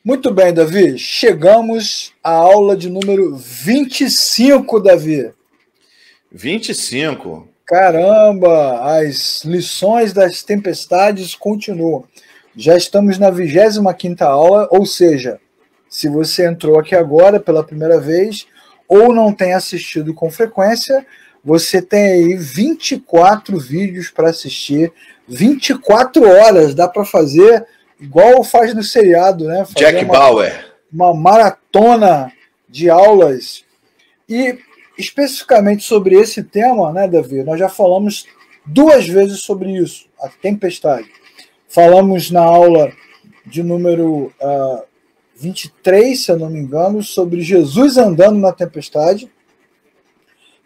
Muito bem, Davi. Chegamos à aula de número 25, Davi. 25? Caramba, as lições das tempestades continuam. Já estamos na 25ª aula, ou seja, se você entrou aqui agora pela primeira vez ou não tem assistido com frequência, você tem aí 24 vídeos para assistir, 24 horas, dá para fazer igual faz no seriado, né? Fazer Jack Bauer. Uma maratona de aulas. E especificamente sobre esse tema, né, Davi? Nós já falamos 2 vezes sobre isso, a tempestade. Falamos na aula de número 23, se eu não me engano, sobre Jesus andando na tempestade.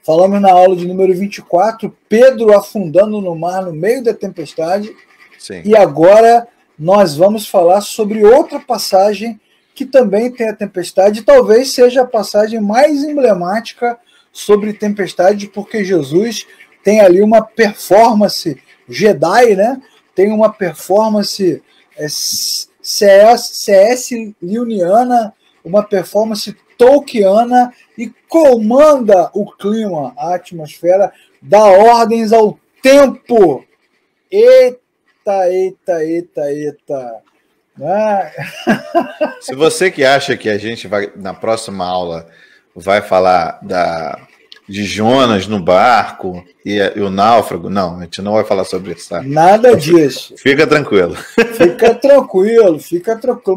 Falamos na aula de número 24, Pedro afundando no mar no meio da tempestade. Sim. E agora nós vamos falar sobre outra passagem que também tem a tempestade, talvez seja a passagem mais emblemática sobre tempestade, porque Jesus tem ali uma performance Jedi, né? Tem uma performance CS Liuniana, uma performance Tolkiana e comanda o clima, a atmosfera, dá ordens ao tempo. Eita. Né? Se você que acha que a gente vai, na próxima aula, vai falar de Jonas no barco e o náufrago, não, a gente não vai falar sobre isso, tá? Nada disso. Fica tranquilo. Fica tranquilo,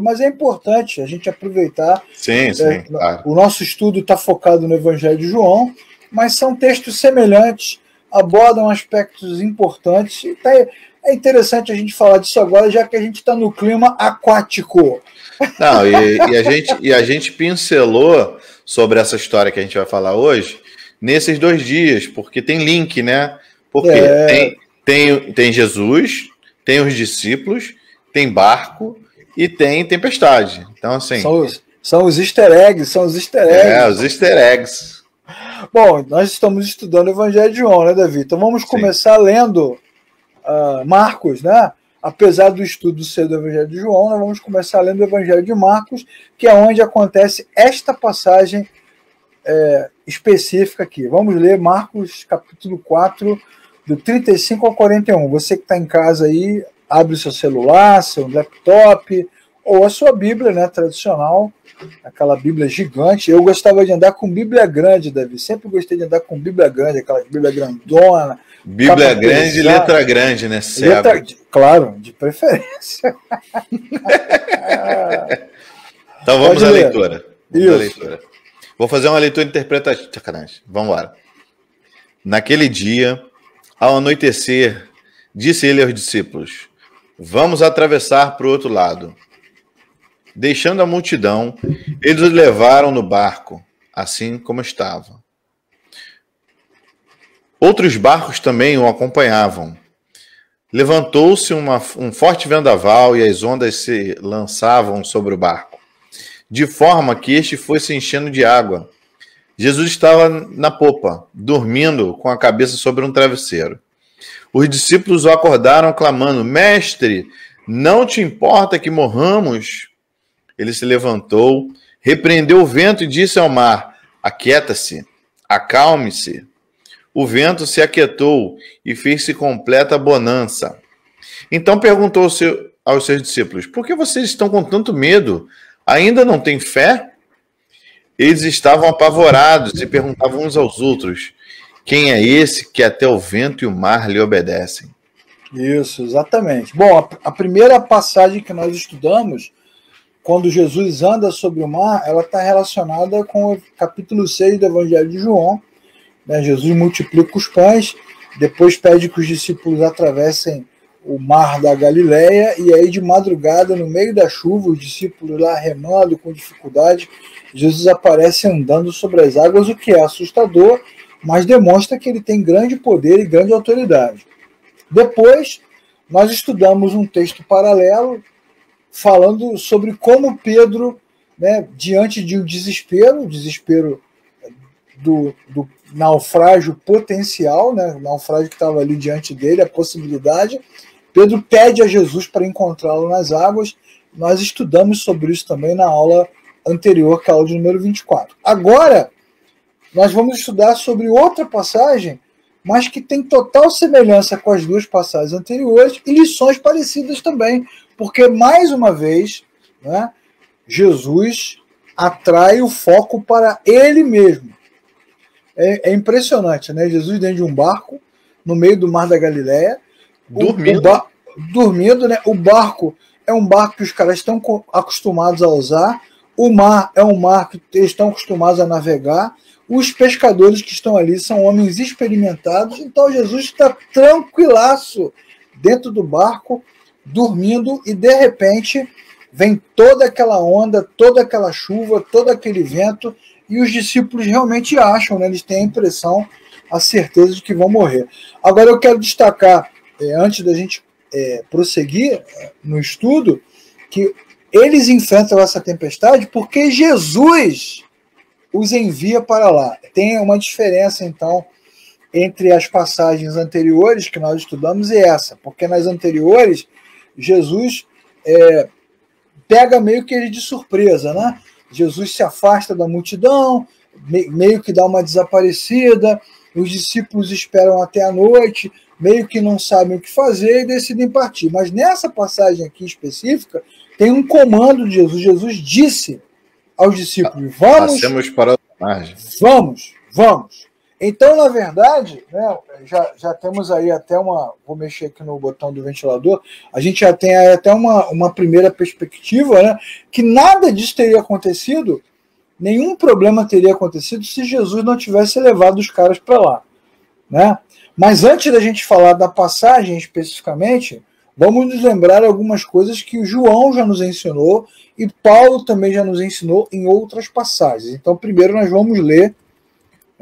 mas é importante a gente aproveitar. Sim, claro. O nosso estudo está focado no Evangelho de João, mas são textos semelhantes, abordam aspectos importantes. É interessante a gente falar disso agora, já que a gente está no clima aquático. Não, e a gente pincelou sobre essa história que a gente vai falar hoje nesses 2 dias, porque tem link, né? Porque tem Jesus, tem os discípulos, tem barco e tem tempestade. Então, assim... São os easter eggs, os easter eggs. Bom, nós estamos estudando o Evangelho de João, né, Davi? Então vamos começar lendo Marcos, né? Apesar do estudo ser do Evangelho de João, nós vamos começar lendo o Evangelho de Marcos, que é onde acontece esta passagem específica aqui. Vamos ler Marcos capítulo 4, do 35 ao 41. Você que está em casa aí, abre o seu celular, seu laptop, ou a sua Bíblia, né, tradicional, aquela Bíblia gigante. Eu gostava de andar com Bíblia grande, Davi. Sempre gostei de andar com Bíblia grande, aquela Bíblia grandona. Bíblia grande e letra grande, né? Claro, de preferência. Então vamos à leitura. Vou fazer uma leitura interpretativa. Sacanagem. Vamos lá. Naquele dia, ao anoitecer, disse ele aos discípulos: vamos atravessar para o outro lado. Deixando a multidão, eles os levaram no barco, assim como estava. Outros barcos também o acompanhavam. Levantou-se um forte vendaval e as ondas se lançavam sobre o barco, de forma que este foi se enchendo de água. Jesus estava na popa, dormindo com a cabeça sobre um travesseiro. Os discípulos o acordaram, clamando: Mestre, não te importa que morramos? Ele se levantou, repreendeu o vento e disse ao mar: aquieta-se, acalme-se. O vento se aquietou e fez-se completa bonança. Então perguntou aos seus discípulos: por que vocês estão com tanto medo? Ainda não têm fé? Eles estavam apavorados e perguntavam uns aos outros: quem é esse que até o vento e o mar lhe obedecem? Isso, exatamente. Bom, a primeira passagem que nós estudamos, quando Jesus anda sobre o mar, ela está relacionada com o capítulo 6 do Evangelho de João. Jesus multiplica os pães, depois pede que os discípulos atravessem o mar da Galileia, e aí de madrugada, no meio da chuva, os discípulos lá remando com dificuldade, Jesus aparece andando sobre as águas, o que é assustador, mas demonstra que ele tem grande poder e grande autoridade. Depois, nós estudamos um texto paralelo, falando sobre como Pedro, né, diante de um desespero do naufrágio potencial, né, o naufrágio que estava ali diante dele, a possibilidade, Pedro pede a Jesus para encontrá-lo nas águas, nós estudamos sobre isso também na aula anterior, que é a aula de número 24. Agora, nós vamos estudar sobre outra passagem, mas que tem total semelhança com as duas passagens anteriores e lições parecidas também, porque, mais uma vez, né, Jesus atrai o foco para ele mesmo. É impressionante, né? Jesus dentro de um barco, no meio do mar da Galileia, dormindo, né? O barco é um barco que os caras estão acostumados a usar, o mar é um mar que eles estão acostumados a navegar, os pescadores que estão ali são homens experimentados, então Jesus está tranquilaço dentro do barco, dormindo, e de repente vem toda aquela onda, toda aquela chuva, todo aquele vento, e os discípulos realmente acham, né? Eles têm a impressão, a certeza de que vão morrer. Agora eu quero destacar, antes da gente prosseguir no estudo, que eles enfrentam essa tempestade porque Jesus os envia para lá. Tem uma diferença, então, entre as passagens anteriores que nós estudamos e essa, porque nas anteriores, Jesus pega meio que ele de surpresa, né? Jesus se afasta da multidão, meio que dá uma desaparecida, os discípulos esperam até a noite, meio que não sabem o que fazer e decidem partir. Mas nessa passagem aqui específica, tem um comando de Jesus. Jesus disse aos discípulos, vamos... Passemos para a margem. Vamos. Então, na verdade, né, já temos aí até uma... Vou mexer aqui no botão do ventilador. A gente já tem aí até uma primeira perspectiva, né, que nada disso teria acontecido, nenhum problema teria acontecido se Jesus não tivesse levado os caras para lá, né? Mas antes da gente falar da passagem especificamente, vamos nos lembrar algumas coisas que o João já nos ensinou e Paulo também já nos ensinou em outras passagens. Então, primeiro nós vamos ler,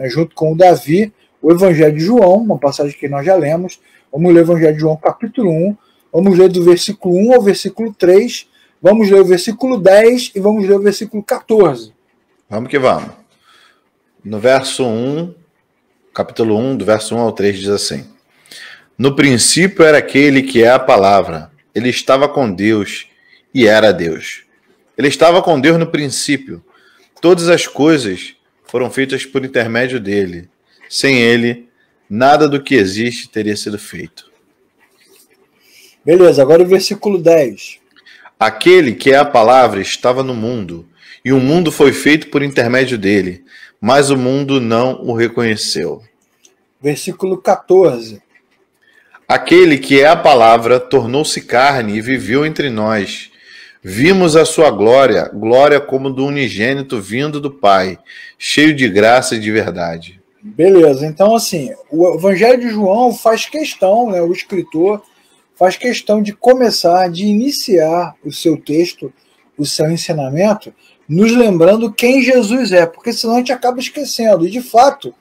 junto com o Davi, o Evangelho de João, uma passagem que nós já lemos. Vamos ler o Evangelho de João, capítulo 1. Vamos ler do versículo 1 ao versículo 3. Vamos ler o versículo 10 e vamos ler o versículo 14. Vamos que vamos. No verso 1, capítulo 1, do verso 1 ao 3, diz assim: No princípio era aquele que é a palavra. Ele estava com Deus e era Deus. Ele estava com Deus no princípio. Todas as coisas foram feitas por intermédio dele. Sem ele, nada do que existe teria sido feito. Beleza, agora o versículo 10. Aquele que é a palavra estava no mundo, e o mundo foi feito por intermédio dele, mas o mundo não o reconheceu. Versículo 14. Aquele que é a palavra tornou-se carne e viveu entre nós. Vimos a sua glória, glória como do unigênito vindo do Pai, cheio de graça e de verdade. Beleza, então assim, o Evangelho de João faz questão, né, o escritor faz questão de começar, de iniciar o seu texto, o seu ensinamento, nos lembrando quem Jesus é, porque senão a gente acaba esquecendo. E de fato,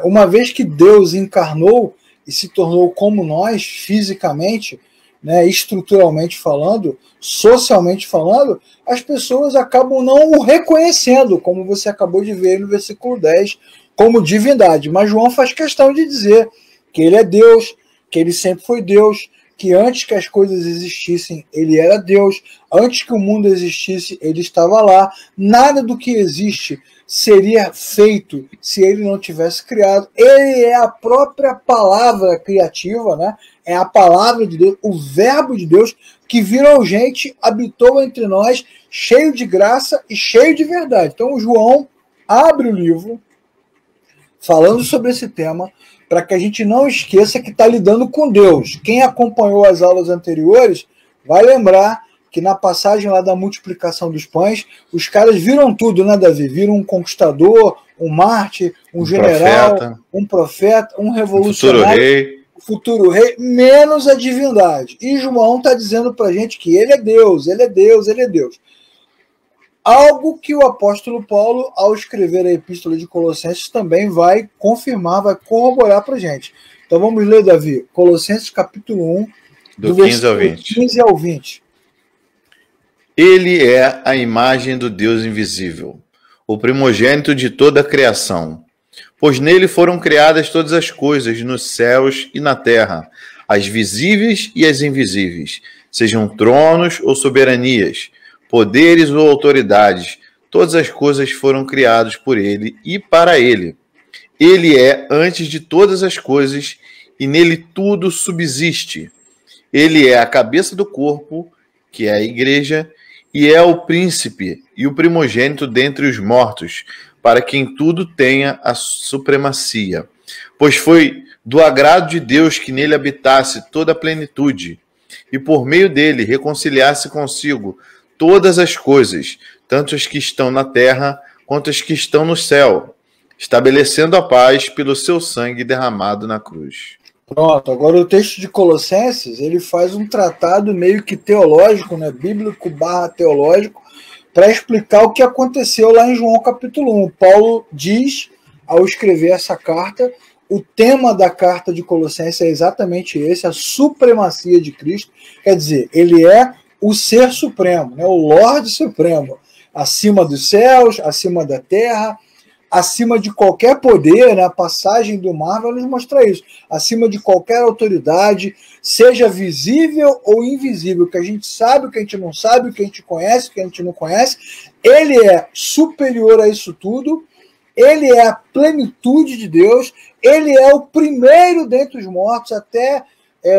uma vez que Deus encarnou e se tornou como nós, fisicamente, né, estruturalmente falando, socialmente falando, as pessoas acabam não o reconhecendo, como você acabou de ver no versículo 10, como divindade. Mas João faz questão de dizer que ele é Deus, que ele sempre foi Deus, que antes que as coisas existissem, ele era Deus, antes que o mundo existisse, ele estava lá, nada do que existe seria feito se ele não tivesse criado. Ele é a própria palavra criativa, né? É a palavra de Deus, o verbo de Deus que virou gente, habitou entre nós, cheio de graça e cheio de verdade. Então o João abre o livro falando sobre esse tema, para que a gente não esqueça que está lidando com Deus. Quem acompanhou as aulas anteriores vai lembrar que na passagem lá da multiplicação dos pães, os caras viram tudo, né, Davi? Viram um conquistador, um mártir, um general, um profeta, um revolucionário, um futuro rei, menos a divindade. E João está dizendo para a gente que ele é Deus, ele é Deus, ele é Deus. Algo que o apóstolo Paulo, ao escrever a epístola de Colossenses, também vai confirmar, vai corroborar para a gente. Então vamos ler, Davi, Colossenses capítulo 1, do 15 ao 20. 15 ao 20. Ele é a imagem do Deus invisível, o primogênito de toda a criação. Pois nele foram criadas todas as coisas, nos céus e na terra, as visíveis e as invisíveis, sejam tronos ou soberanias, poderes ou autoridades, todas as coisas foram criadas por ele e para ele. Ele é antes de todas as coisas e nele tudo subsiste. Ele é a cabeça do corpo, que é a igreja, e é o príncipe e o primogênito dentre os mortos, para quem tudo tenha a supremacia. Pois foi do agrado de Deus que nele habitasse toda a plenitude, e por meio dele reconciliasse consigo todas as coisas, tanto as que estão na terra quanto as que estão no céu, estabelecendo a paz pelo seu sangue derramado na cruz. Pronto, agora o texto de Colossenses, ele faz um tratado meio que teológico, né, bíblico / teológico, para explicar o que aconteceu lá em João capítulo 1. Paulo diz, ao escrever essa carta, o tema da carta de Colossenses é exatamente esse, a supremacia de Cristo. Quer dizer, ele é o ser supremo, né, o Lorde Supremo, acima dos céus, acima da terra, acima de qualquer poder, né? A passagem do mar vai nos mostrar isso, acima de qualquer autoridade, seja visível ou invisível, que a gente sabe, o que a gente não sabe, o que a gente conhece, o que a gente não conhece, ele é superior a isso tudo, ele é a plenitude de Deus, ele é o primeiro dentre os mortos, até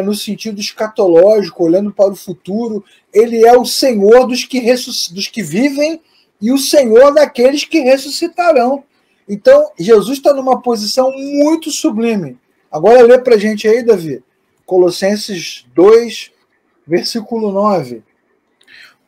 no sentido escatológico, olhando para o futuro, ele é o Senhor dos que vivem e o Senhor daqueles que ressuscitarão. Então, Jesus está numa posição muito sublime. Agora lê para a gente aí, Davi, Colossenses 2, versículo 9.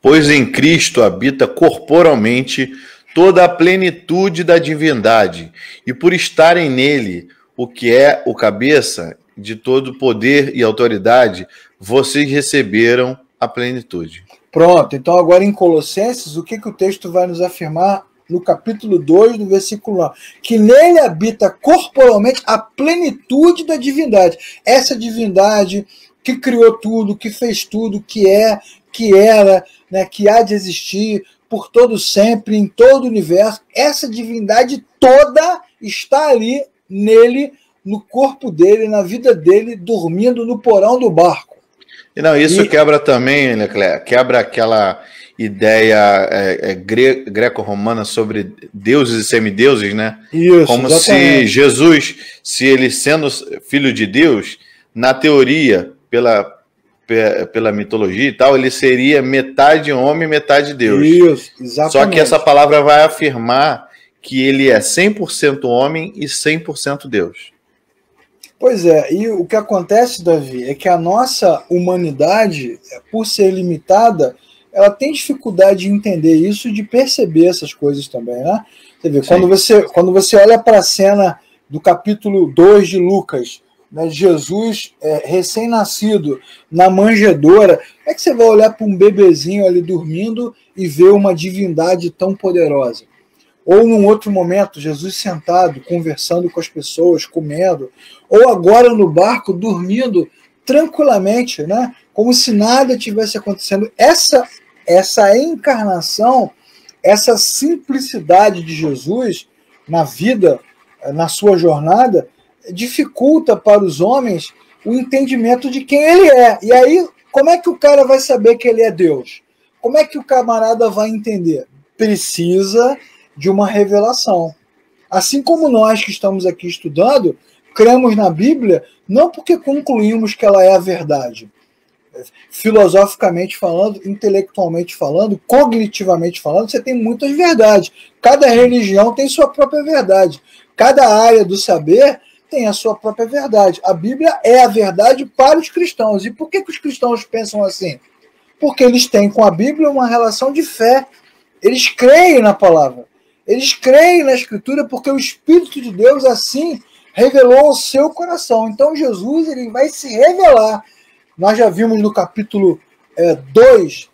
Pois em Cristo habita corporalmente toda a plenitude da divindade, e por estarem nele, o que é o cabeça de todo poder e autoridade, vocês receberam a plenitude. Pronto, então agora em Colossenses, o que o texto vai nos afirmar no capítulo 2, do versículo 9? Que nele habita corporalmente a plenitude da divindade. Essa divindade que criou tudo, que fez tudo, que é, que era, né, que há de existir por todo sempre, em todo o universo, essa divindade toda está ali nele, no corpo dele, na vida dele, dormindo no porão do barco. E não, isso quebra também, Leclerc, quebra aquela ideia greco-romana sobre deuses e semideuses, né? Isso, como exatamente. se Jesus, se ele sendo filho de Deus, na teoria, pela mitologia e tal, ele seria metade homem, metade Deus. Isso, exatamente. Só que essa palavra vai afirmar que ele é 100% homem e 100% Deus. Pois é, e o que acontece, Davi, é que a nossa humanidade, por ser limitada, ela tem dificuldade de entender isso e de perceber essas coisas também, né? Você vê, quando você olha para a cena do capítulo 2 de Lucas, né, Jesus recém-nascido na manjedoura, como é que você vai olhar para um bebezinho ali dormindo e ver uma divindade tão poderosa? Ou num outro momento, Jesus sentado, conversando com as pessoas, comendo, ou agora no barco, dormindo tranquilamente, né? Como se nada tivesse acontecendo. Essa encarnação, essa simplicidade de Jesus na vida, na sua jornada, dificulta para os homens o entendimento de quem ele é. E aí, como é que o cara vai saber que ele é Deus? Como é que o camarada vai entender? Precisa de uma revelação. Assim como nós que estamos aqui estudando, cremos na Bíblia, não porque concluímos que ela é a verdade. Filosoficamente falando, intelectualmente falando, cognitivamente falando, você tem muitas verdades. Cada religião tem sua própria verdade. Cada área do saber tem a sua própria verdade. A Bíblia é a verdade para os cristãos. E por que os cristãos pensam assim? Porque eles têm com a Bíblia uma relação de fé. Eles creem na palavra. Eles creem na Escritura porque o Espírito de Deus assim revelou ao seu coração. Então Jesus ele vai se revelar. Nós já vimos no capítulo 2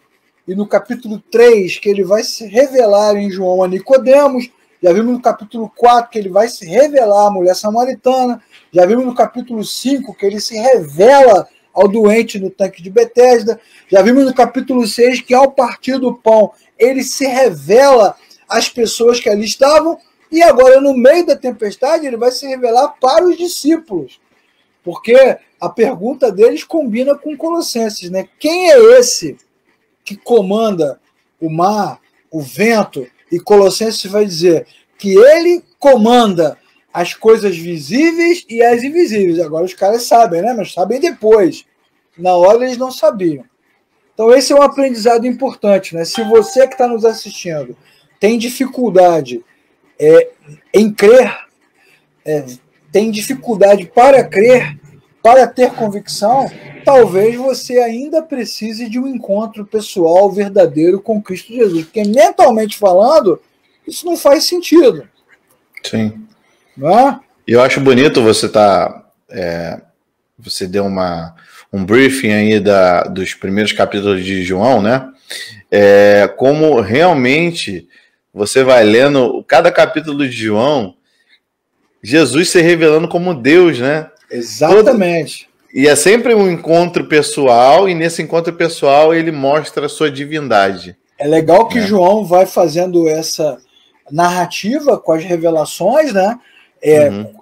e no capítulo 3 que ele vai se revelar em João a Nicodemos. Já vimos no capítulo 4 que ele vai se revelar à mulher samaritana. Já vimos no capítulo 5 que ele se revela ao doente no tanque de Betesda. Já vimos no capítulo 6 que ao partir do pão ele se revela às pessoas que ali estavam. E agora, no meio da tempestade, ele vai se revelar para os discípulos. Porque a pergunta deles combina com Colossenses, né? Quem é esse que comanda o mar, o vento? E Colossenses vai dizer que ele comanda as coisas visíveis e as invisíveis. Agora os caras sabem, né? Mas sabem depois. Na hora eles não sabiam. Então esse é um aprendizado importante, né? Se você que está nos assistindo tem dificuldade em crer, tem dificuldade para crer, para ter convicção, talvez você ainda precise de um encontro pessoal verdadeiro com Cristo Jesus. Porque mentalmente falando, isso não faz sentido. Sim. Não é? E eu acho bonito você você deu um briefing aí dos primeiros capítulos de João, né? Como realmente você vai lendo cada capítulo de João, Jesus se revelando como Deus, né? Exatamente. E é sempre um encontro pessoal, e nesse encontro pessoal ele mostra a sua divindade. É legal que João vai fazendo essa narrativa com as revelações, né?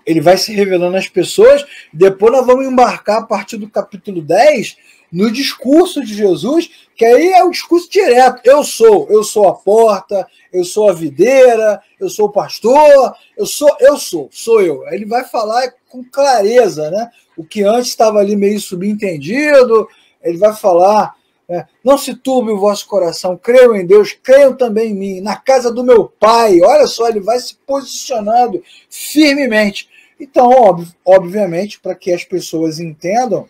Ele vai se revelando às pessoas. Depois nós vamos embarcar a partir do capítulo 10 no discurso de Jesus, que aí é o discurso direto. Eu sou a porta, eu sou a videira, eu sou o pastor, sou eu. Aí ele vai falar com clareza, né? O que antes estava ali meio subentendido, ele vai falar, não se turbe o vosso coração, creiam em Deus, creiam também em mim, na casa do meu Pai. Olha só, ele vai se posicionando firmemente. Então, obviamente, para que as pessoas entendam,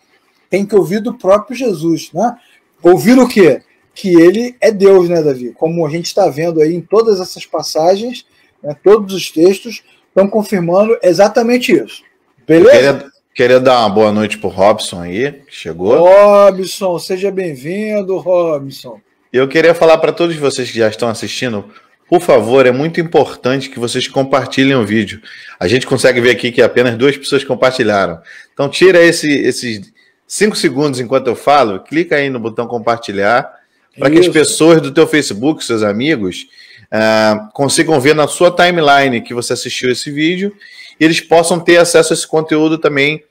tem que ouvir do próprio Jesus, né? Ouvir o quê? Que ele é Deus, né, Davi? Como a gente está vendo aí em todas essas passagens, né, todos os textos estão confirmando exatamente isso. Beleza? Queria dar uma boa noite pro Robson aí, que chegou. Robson, seja bem-vindo, Robson. Eu queria falar para todos vocês que já estão assistindo, por favor, é muito importante que vocês compartilhem o vídeo. A gente consegue ver aqui que apenas 2 pessoas compartilharam. Então tira esses 5 segundos enquanto eu falo, clica aí no botão compartilhar, para que as pessoas do teu Facebook, seus amigos, consigam ver na sua timeline que você assistiu esse vídeo, e eles possam ter acesso a esse conteúdo também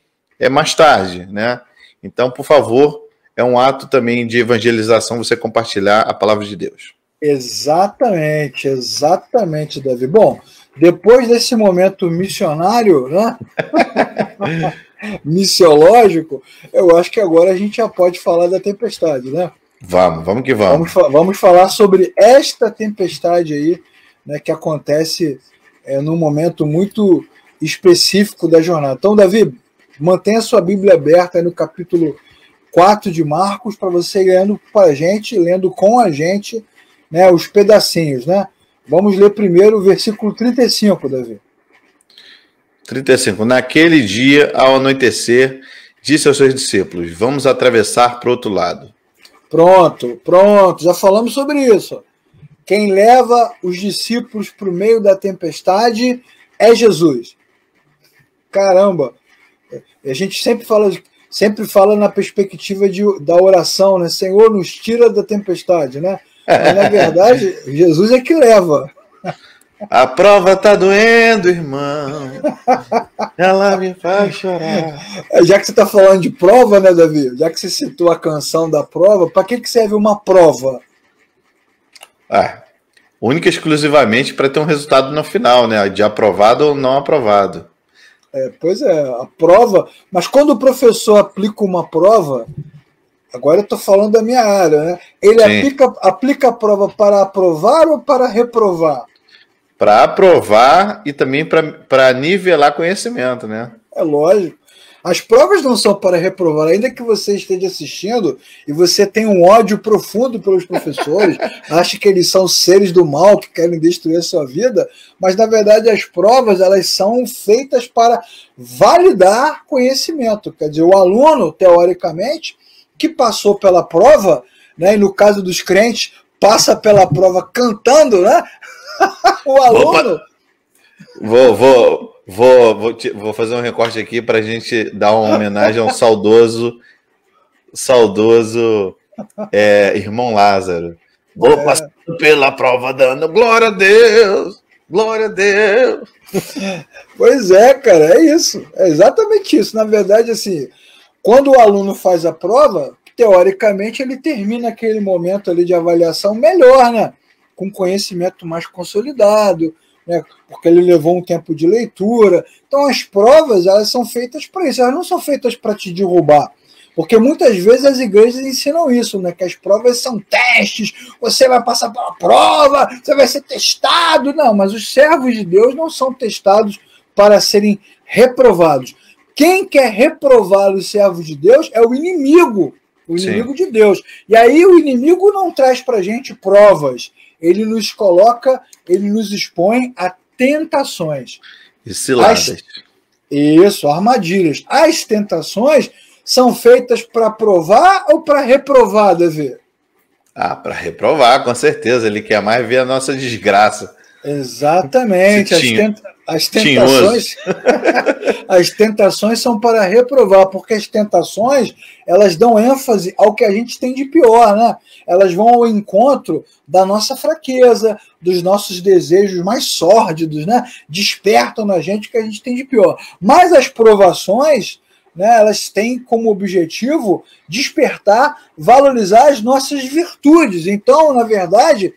mais tarde, né? Então, por favor, é um ato também de evangelização você compartilhar a palavra de Deus. Exatamente, Davi. Bom, depois desse momento missionário, né? missiológico, eu acho que agora a gente já pode falar da tempestade, né? Vamos que vamos. Vamos falar sobre esta tempestade aí, né, que acontece num momento muito específico da jornada. Então, Davi, mantenha sua Bíblia aberta aí no capítulo 4 de Marcos, para você ir lendo para a gente, lendo com a gente, né, os pedacinhos, né? Vamos ler primeiro o versículo 35, Davi. 35. Naquele dia, ao anoitecer, disse aos seus discípulos: vamos atravessar para o outro lado. Pronto, já falamos sobre isso. Quem leva os discípulos para o meio da tempestade é Jesus. Caramba, a gente sempre fala na perspectiva da oração, né? Senhor, nos tira da tempestade, né? Mas, na verdade, Jesus é que leva. A prova tá doendo, irmão. Ela me faz chorar. Já que você está falando de prova, né, Davi? Já que você citou a canção da prova, para que serve uma prova? Única e exclusivamente para ter um resultado no final, né? De aprovado ou não aprovado. Pois é, a prova. Mas quando o professor aplica uma prova, agora eu estou falando da minha área, né? Ele aplica a prova para aprovar ou para reprovar? Para aprovar e também para nivelar conhecimento, né? É lógico. As provas não são para reprovar, ainda que você esteja assistindo e você tenha um ódio profundo pelos professores, acha que eles são seres do mal que querem destruir a sua vida, mas na verdade as provas elas são feitas para validar conhecimento. Quer dizer, o aluno, teoricamente, que passou pela prova, né, e no caso dos crentes, passa pela prova cantando, né? O aluno... Vou fazer um recorte aqui para a gente dar uma homenagem ao saudoso irmão Lázaro. Vou passar pela prova dando glória a Deus. Glória a Deus! Pois é, cara, é isso. É exatamente isso. Na verdade, assim, quando o aluno faz a prova, teoricamente ele termina aquele momento ali de avaliação melhor, né? Com conhecimento mais consolidado, né? Porque ele levou um tempo de leitura. Então as provas, elas são feitas para isso, elas não são feitas para te derrubar. Porque muitas vezes as igrejas ensinam isso, né? Que as provas são testes, você vai passar pela prova, você vai ser testado. Não, mas os servos de Deus não são testados para serem reprovados. Quem quer reprovar os servos de Deus é o inimigo de Deus. E aí o inimigo não traz para a gente provas, ele nos coloca, ele nos expõe a tentações. E ciladas. Isso, armadilhas. As tentações são feitas para provar ou para reprovar, Davi? Para reprovar, com certeza. Ele quer mais ver a nossa desgraça. Exatamente. As tentações, as tentações são para reprovar, porque as tentações, elas dão ênfase ao que a gente tem de pior, né? Elas vão ao encontro da nossa fraqueza, dos nossos desejos mais sórdidos, né? Despertam na gente o que a gente tem de pior. Mas as provações, né, elas têm como objetivo despertar, valorizar as nossas virtudes. Então, na verdade,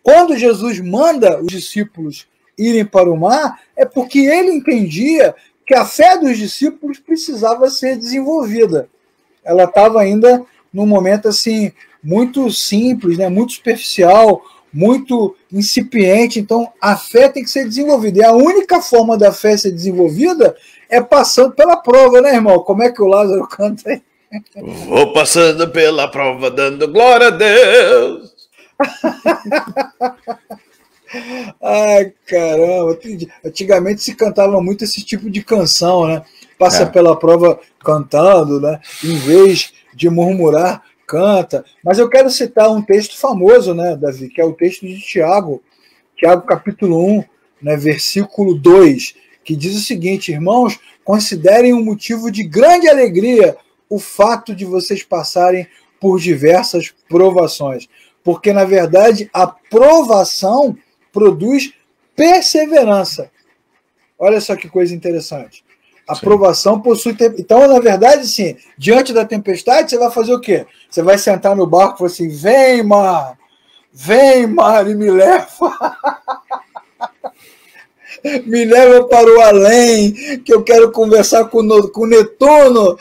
quando Jesus manda os discípulos irem para o mar, é porque ele entendia que a fé dos discípulos precisava ser desenvolvida. Ela estava ainda num momento assim muito simples, né, muito superficial, muito incipiente. Então, a fé tem que ser desenvolvida. E a única forma da fé ser desenvolvida é passando pela prova, né, irmão? Como é que o Lázaro canta aí? Vou passando pela prova, dando glória a Deus. Ai, caramba. Antigamente se cantava muito esse tipo de canção, né? Passa pela prova cantando, né? Em vez de murmurar, canta. Mas eu quero citar um texto famoso, né, Davi? Que é o texto de Tiago. Tiago capítulo 1, né, versículo 2, que diz o seguinte: irmãos, considerem um motivo de grande alegria o fato de vocês passarem por diversas provações. Porque, na verdade, a provação produz perseverança. Olha só que coisa interessante. A provação possui... Então, na verdade, sim, diante da tempestade, você vai fazer o quê? Você vai sentar no barco e falar assim: vem, mar, e me leva. Me leva para o além, que eu quero conversar com Netuno.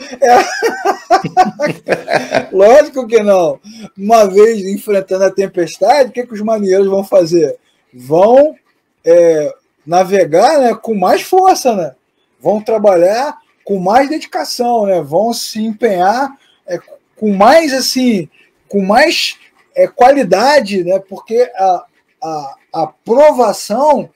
Lógico que não. Uma vez enfrentando a tempestade, o que os marinheiros vão fazer? Vão navegar, né, com mais força, né? Vão trabalhar com mais dedicação, né? Vão se empenhar com mais qualidade, né? Porque a provação,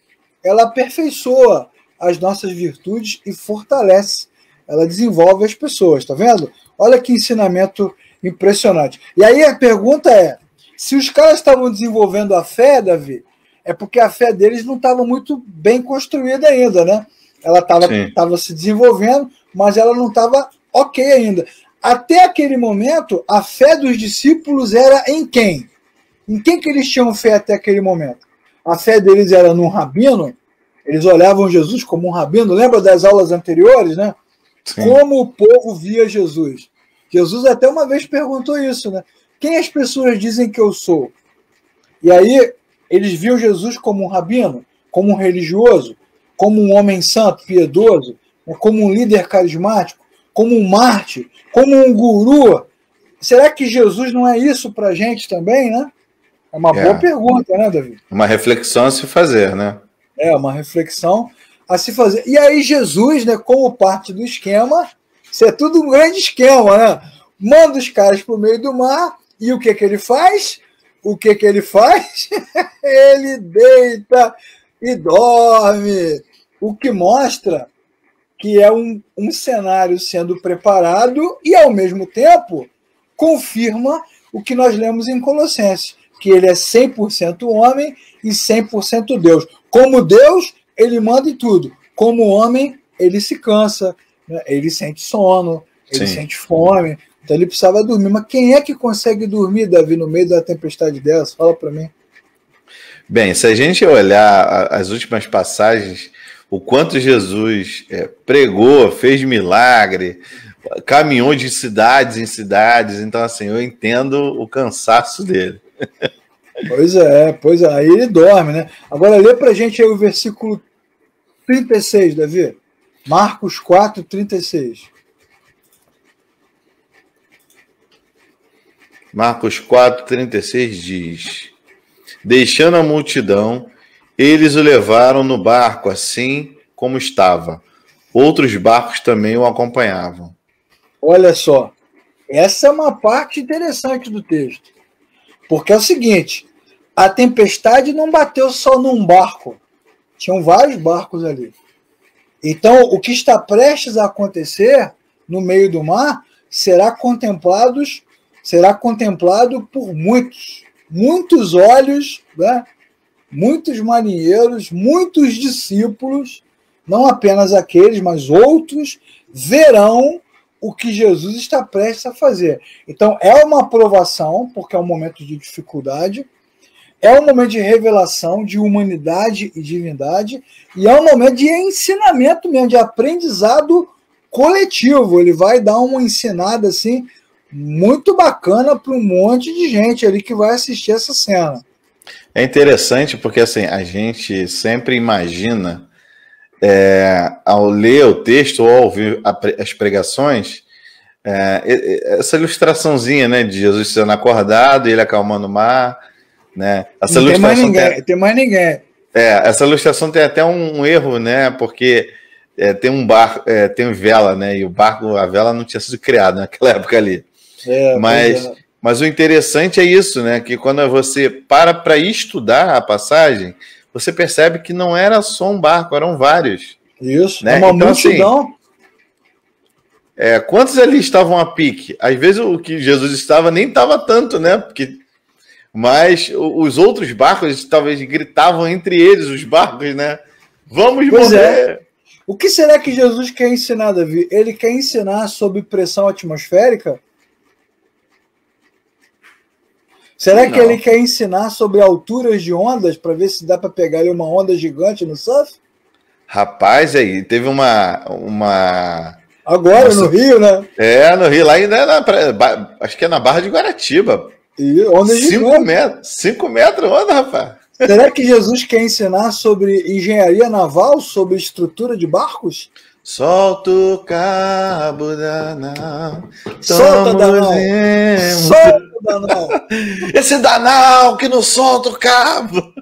ela aperfeiçoa as nossas virtudes e fortalece, ela desenvolve as pessoas, tá vendo? Olha que ensinamento impressionante. E aí a pergunta é, se os caras estavam desenvolvendo a fé, Davi, é porque a fé deles não estava muito bem construída ainda, né? Ela estava se desenvolvendo, mas ela não estava ok ainda. Até aquele momento, a fé dos discípulos era em quem? Em quem que eles tinham fé até aquele momento? A fé deles era num rabino, eles olhavam Jesus como um rabino, lembra das aulas anteriores, né? Sim. Como o povo via Jesus. Jesus até uma vez perguntou isso, né? Quem as pessoas dizem que eu sou? E aí eles viam Jesus como um rabino, como um religioso, como um homem santo, piedoso, como um líder carismático, como um mártir, como um guru. Será que Jesus não é isso para a gente também, né? É uma boa pergunta, né, Davi? Uma reflexão a se fazer, né? É, uma reflexão a se fazer. E aí Jesus, né, como parte do esquema, isso é tudo um grande esquema, né? Manda os caras para o meio do mar, e o que ele faz? Ele deita e dorme. O que mostra que é um cenário sendo preparado e, ao mesmo tempo, confirma o que nós lemos em Colossenses, que ele é 100% homem e 100% Deus. Como Deus, ele manda em tudo. Como homem, ele se cansa, né? Ele sente sono, ele sente fome, então ele precisava dormir. Mas quem é que consegue dormir, Davi, no meio da tempestade dessa? Fala para mim. Bem, se a gente olhar as últimas passagens, o quanto Jesus pregou, fez milagre, caminhou de cidades em cidades, então assim, eu entendo o cansaço dele. Pois é, aí ele dorme, né? Agora lê pra gente aí o versículo 36, Davi. Marcos 4, 36. Marcos 4, 36 diz: deixando a multidão, eles o levaram no barco assim como estava. Outros barcos também o acompanhavam. Olha só, essa é uma parte interessante do texto. Porque é o seguinte, a tempestade não bateu só num barco. Tinham vários barcos ali. Então, o que está prestes a acontecer no meio do mar será contemplado por muitos olhos, né? Muitos marinheiros, muitos discípulos, não apenas aqueles, mas outros, verão o que Jesus está prestes a fazer. Então, é uma provação, porque é um momento de dificuldade, é um momento de revelação de humanidade e divindade, e é um momento de ensinamento mesmo, de aprendizado coletivo. Ele vai dar uma ensinada assim muito bacana para um monte de gente ali que vai assistir essa cena. É interessante porque assim, a gente sempre imagina, ao ler o texto ou ao ouvir as pregações, essa ilustraçãozinha, né, de Jesus sendo acordado e ele acalmando o mar, né? Essa Não ilustração tem mais ninguém. Essa ilustração tem até um erro, né? Porque tem um barco, tem vela, né? E o barco, a vela não tinha sido criada naquela época ali. Mas o interessante é isso, né? Que quando você para estudar a passagem, você percebe que não era só um barco, eram vários. Isso, né? Uma multidão. Assim, quantos ali estavam a pique? Às vezes o que Jesus estava nem estava tanto, né? Mas os outros barcos talvez gritavam entre eles, os barcos, né? Vamos morrer! O que será que Jesus quer ensinar, Davi? Ele quer ensinar sobre pressão atmosférica? Será que ele quer ensinar sobre alturas de ondas para ver se dá para pegar ali uma onda gigante no surf? Rapaz, aí teve uma... Agora, no Rio, né? No Rio, lá ainda acho que é na Barra de Guaratiba. E onda 5 metros. 5 metros onda, rapaz. Será que Jesus quer ensinar sobre engenharia naval, sobre estrutura de barcos? Solta o cabo da nau. Solta, Danal! Solta, Danal! Esse Danal que não solta o cabo!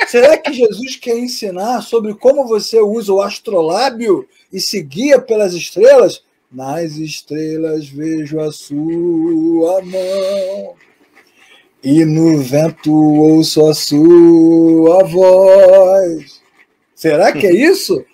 Será que Jesus quer ensinar sobre como você usa o astrolábio e se guia pelas estrelas? Nas estrelas vejo a sua mão e no vento ouço a sua voz. Será que é isso?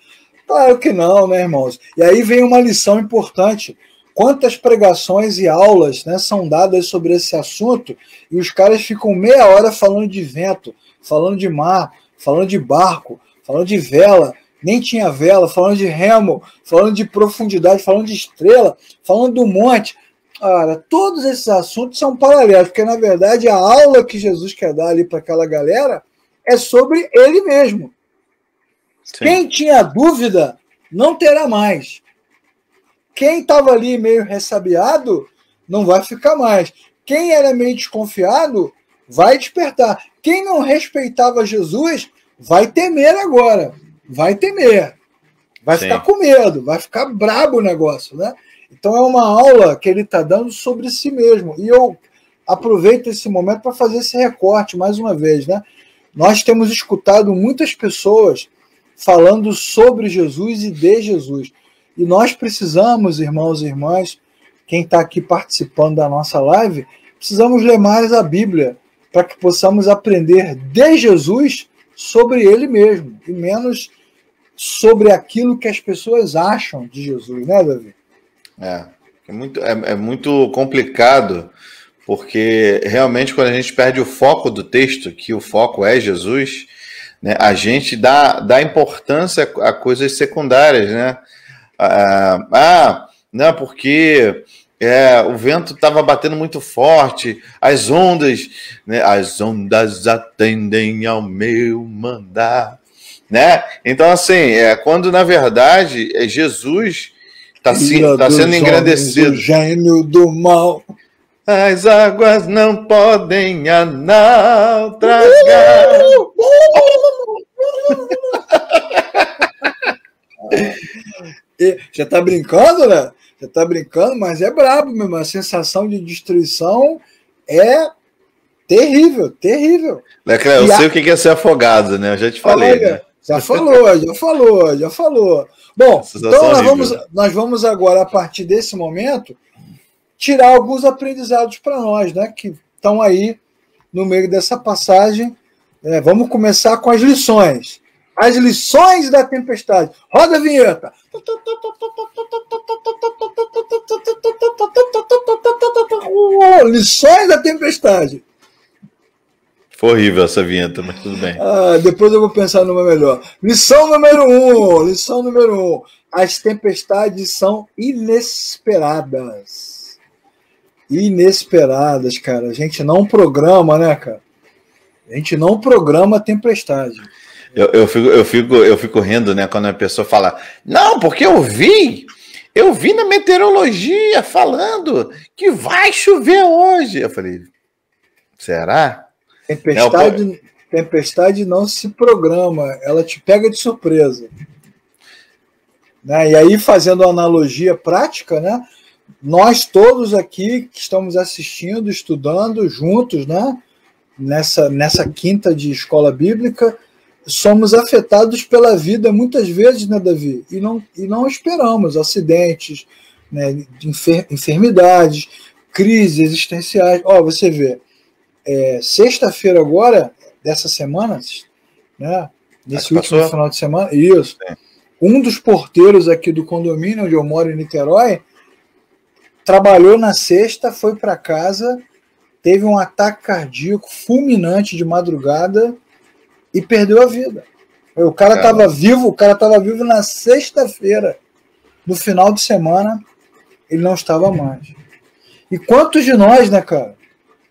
Claro que não, né, irmãos? E aí vem uma lição importante. Quantas pregações e aulas, né, são dadas sobre esse assunto e os caras ficam meia hora falando de vento, falando de mar, falando de barco, falando de vela, nem tinha vela, falando de remo, falando de profundidade, falando de estrela, falando do monte. Cara, todos esses assuntos são paralelos, porque na verdade a aula que Jesus quer dar ali para aquela galera é sobre ele mesmo. Sim. Quem tinha dúvida não terá mais. Quem estava ali meio ressabiado não vai ficar mais. Quem era meio desconfiado vai despertar. Quem não respeitava Jesus vai temer agora. Vai temer. Vai Sim. ficar com medo. Vai ficar brabo o negócio, né? Então é uma aula que ele está dando sobre si mesmo. E eu aproveito esse momento para fazer esse recorte mais uma vez, né? Nós temos escutado muitas pessoas falando sobre Jesus e de Jesus. E nós precisamos, irmãos e irmãs, quem está aqui participando da nossa live, precisamos ler mais a Bíblia para que possamos aprender de Jesus sobre ele mesmo e menos sobre aquilo que as pessoas acham de Jesus, né, Davi? É muito complicado, porque realmente quando a gente perde o foco do texto, que o foco é Jesus, né, a gente dá importância a coisas secundárias, né? Não, porque o vento estava batendo muito forte, as ondas, né? As ondas atendem ao meu mandar, né? Então, assim, quando na verdade Jesus está sendo engrandecido. O gênio do mal. As águas não podem naufragar. Você tá brincando, né? Você tá brincando, mas é brabo mesmo. A sensação de destruição é terrível, terrível. Eu sei o que é ser afogado, né? Eu já te falei. Olha, né? Já falou. Bom, então nós vamos agora, a partir desse momento, tirar alguns aprendizados para nós, né? Que estão aí no meio dessa passagem. Vamos começar com as lições. As lições da tempestade. Roda a vinheta. Lições da tempestade. Foi horrível essa vinheta, mas tudo bem. Depois eu vou pensar numa melhor. Lição número 1. As tempestades são inesperadas. Inesperadas, cara. A gente não programa, né, cara? A gente não programa a tempestade. Eu fico rindo, né, quando a pessoa fala, não, porque eu vi na meteorologia falando que vai chover hoje. Eu falei, será? Tempestade não se programa, ela te pega de surpresa. Né? E aí, fazendo uma analogia prática, né, nós todos aqui que estamos assistindo, estudando juntos, né, nessa quinta de escola bíblica, somos afetados pela vida muitas vezes, né, Davi? E não esperamos acidentes, né, enfermidades, crises existenciais. Você vê, sexta-feira agora, dessa semana, né, nesse último final de semana, isso. Um dos porteiros aqui do condomínio onde eu moro, em Niterói, trabalhou na sexta, foi para casa, teve um ataque cardíaco fulminante de madrugada e perdeu a vida. O cara estava vivo na sexta-feira. No final de semana, ele não estava mais. E quantos de nós, né, cara?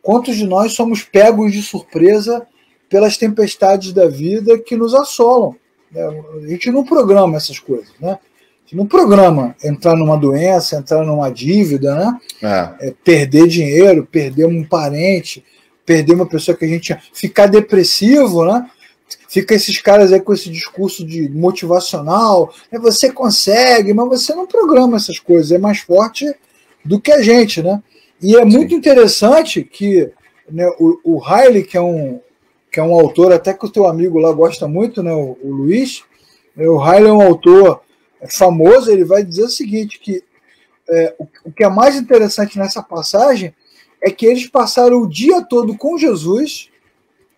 Quantos de nós somos pegos de surpresa pelas tempestades da vida que nos assolam? A gente não programa essas coisas, né? A gente não programa entrar numa doença, entrar numa dívida, né? Perder dinheiro, perder um parente, perder uma pessoa que a gente... Ficar depressivo, né? Fica esses caras aí com esse discurso de motivacional, você consegue, mas você não programa essas coisas, é mais forte do que a gente, né? E é muito interessante que, né, o Riley, que é um autor, até que o teu amigo lá gosta muito, né, o Luiz, o Riley é um autor famoso, ele vai dizer o seguinte, que o que é mais interessante nessa passagem é que eles passaram o dia todo com Jesus,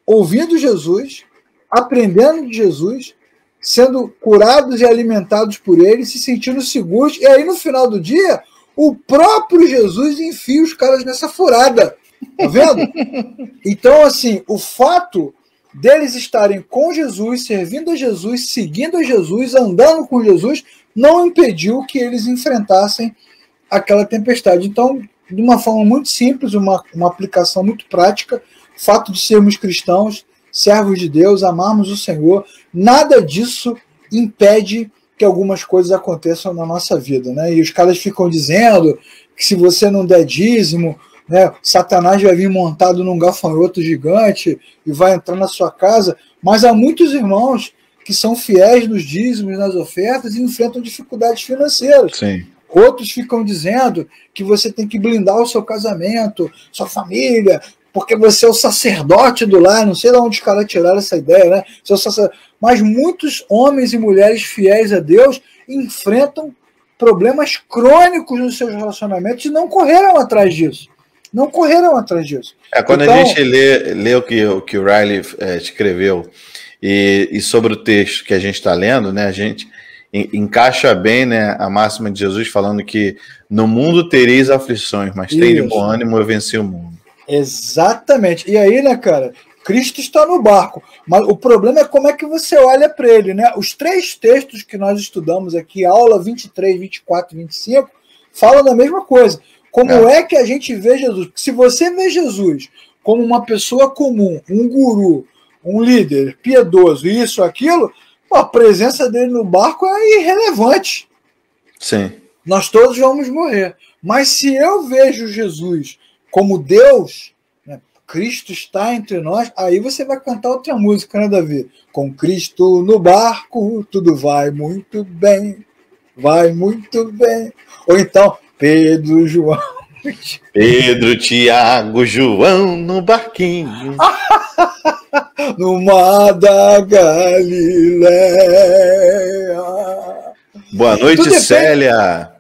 ouvindo Jesus, aprendendo de Jesus, sendo curados e alimentados por ele, se sentindo seguros, e aí no final do dia, o próprio Jesus enfia os caras nessa furada. Tá vendo? Então, assim, o fato deles estarem com Jesus, servindo a Jesus, seguindo a Jesus, andando com Jesus, não impediu que eles enfrentassem aquela tempestade. Então, de uma forma muito simples, uma aplicação muito prática, o fato de sermos cristãos, servos de Deus, amarmos o Senhor, nada disso impede que algumas coisas aconteçam na nossa vida, né? E os caras ficam dizendo que se você não der dízimo, né, Satanás vai vir montado num gafanhoto gigante e vai entrar na sua casa, mas há muitos irmãos que são fiéis nos dízimos, nas ofertas e enfrentam dificuldades financeiras. Sim. Outros ficam dizendo que você tem que blindar o seu casamento, sua família, porque você é o sacerdote do lar, não sei de onde os caras tiraram essa ideia, né? Mas muitos homens e mulheres fiéis a Deus enfrentam problemas crônicos nos seus relacionamentos e não correram atrás disso. Quando a gente lê o que o Riley escreveu e sobre o texto que a gente está lendo, né, a gente encaixa bem, né, a máxima de Jesus falando que no mundo tereis aflições, mas tem de bom ânimo, eu venci o mundo. Exatamente. E aí, né, cara, Cristo está no barco, mas o problema é como é que você olha para ele, né? Os 3 textos que nós estudamos aqui, aula 23, 24 e 25, falam da mesma coisa. Como é que a gente vê Jesus? Porque se você vê Jesus como uma pessoa comum, um guru, um líder piedoso, isso, aquilo, a presença dele no barco é irrelevante. Sim. Nós todos vamos morrer. Mas se eu vejo Jesus como Deus, né, Cristo está entre nós, aí você vai cantar outra música, né, Davi? Com Cristo no barco, tudo vai muito bem. Vai muito bem. Ou então, Pedro, João. Pedro, Tiago, João no barquinho. No mar da Galileia. Boa noite, Célia.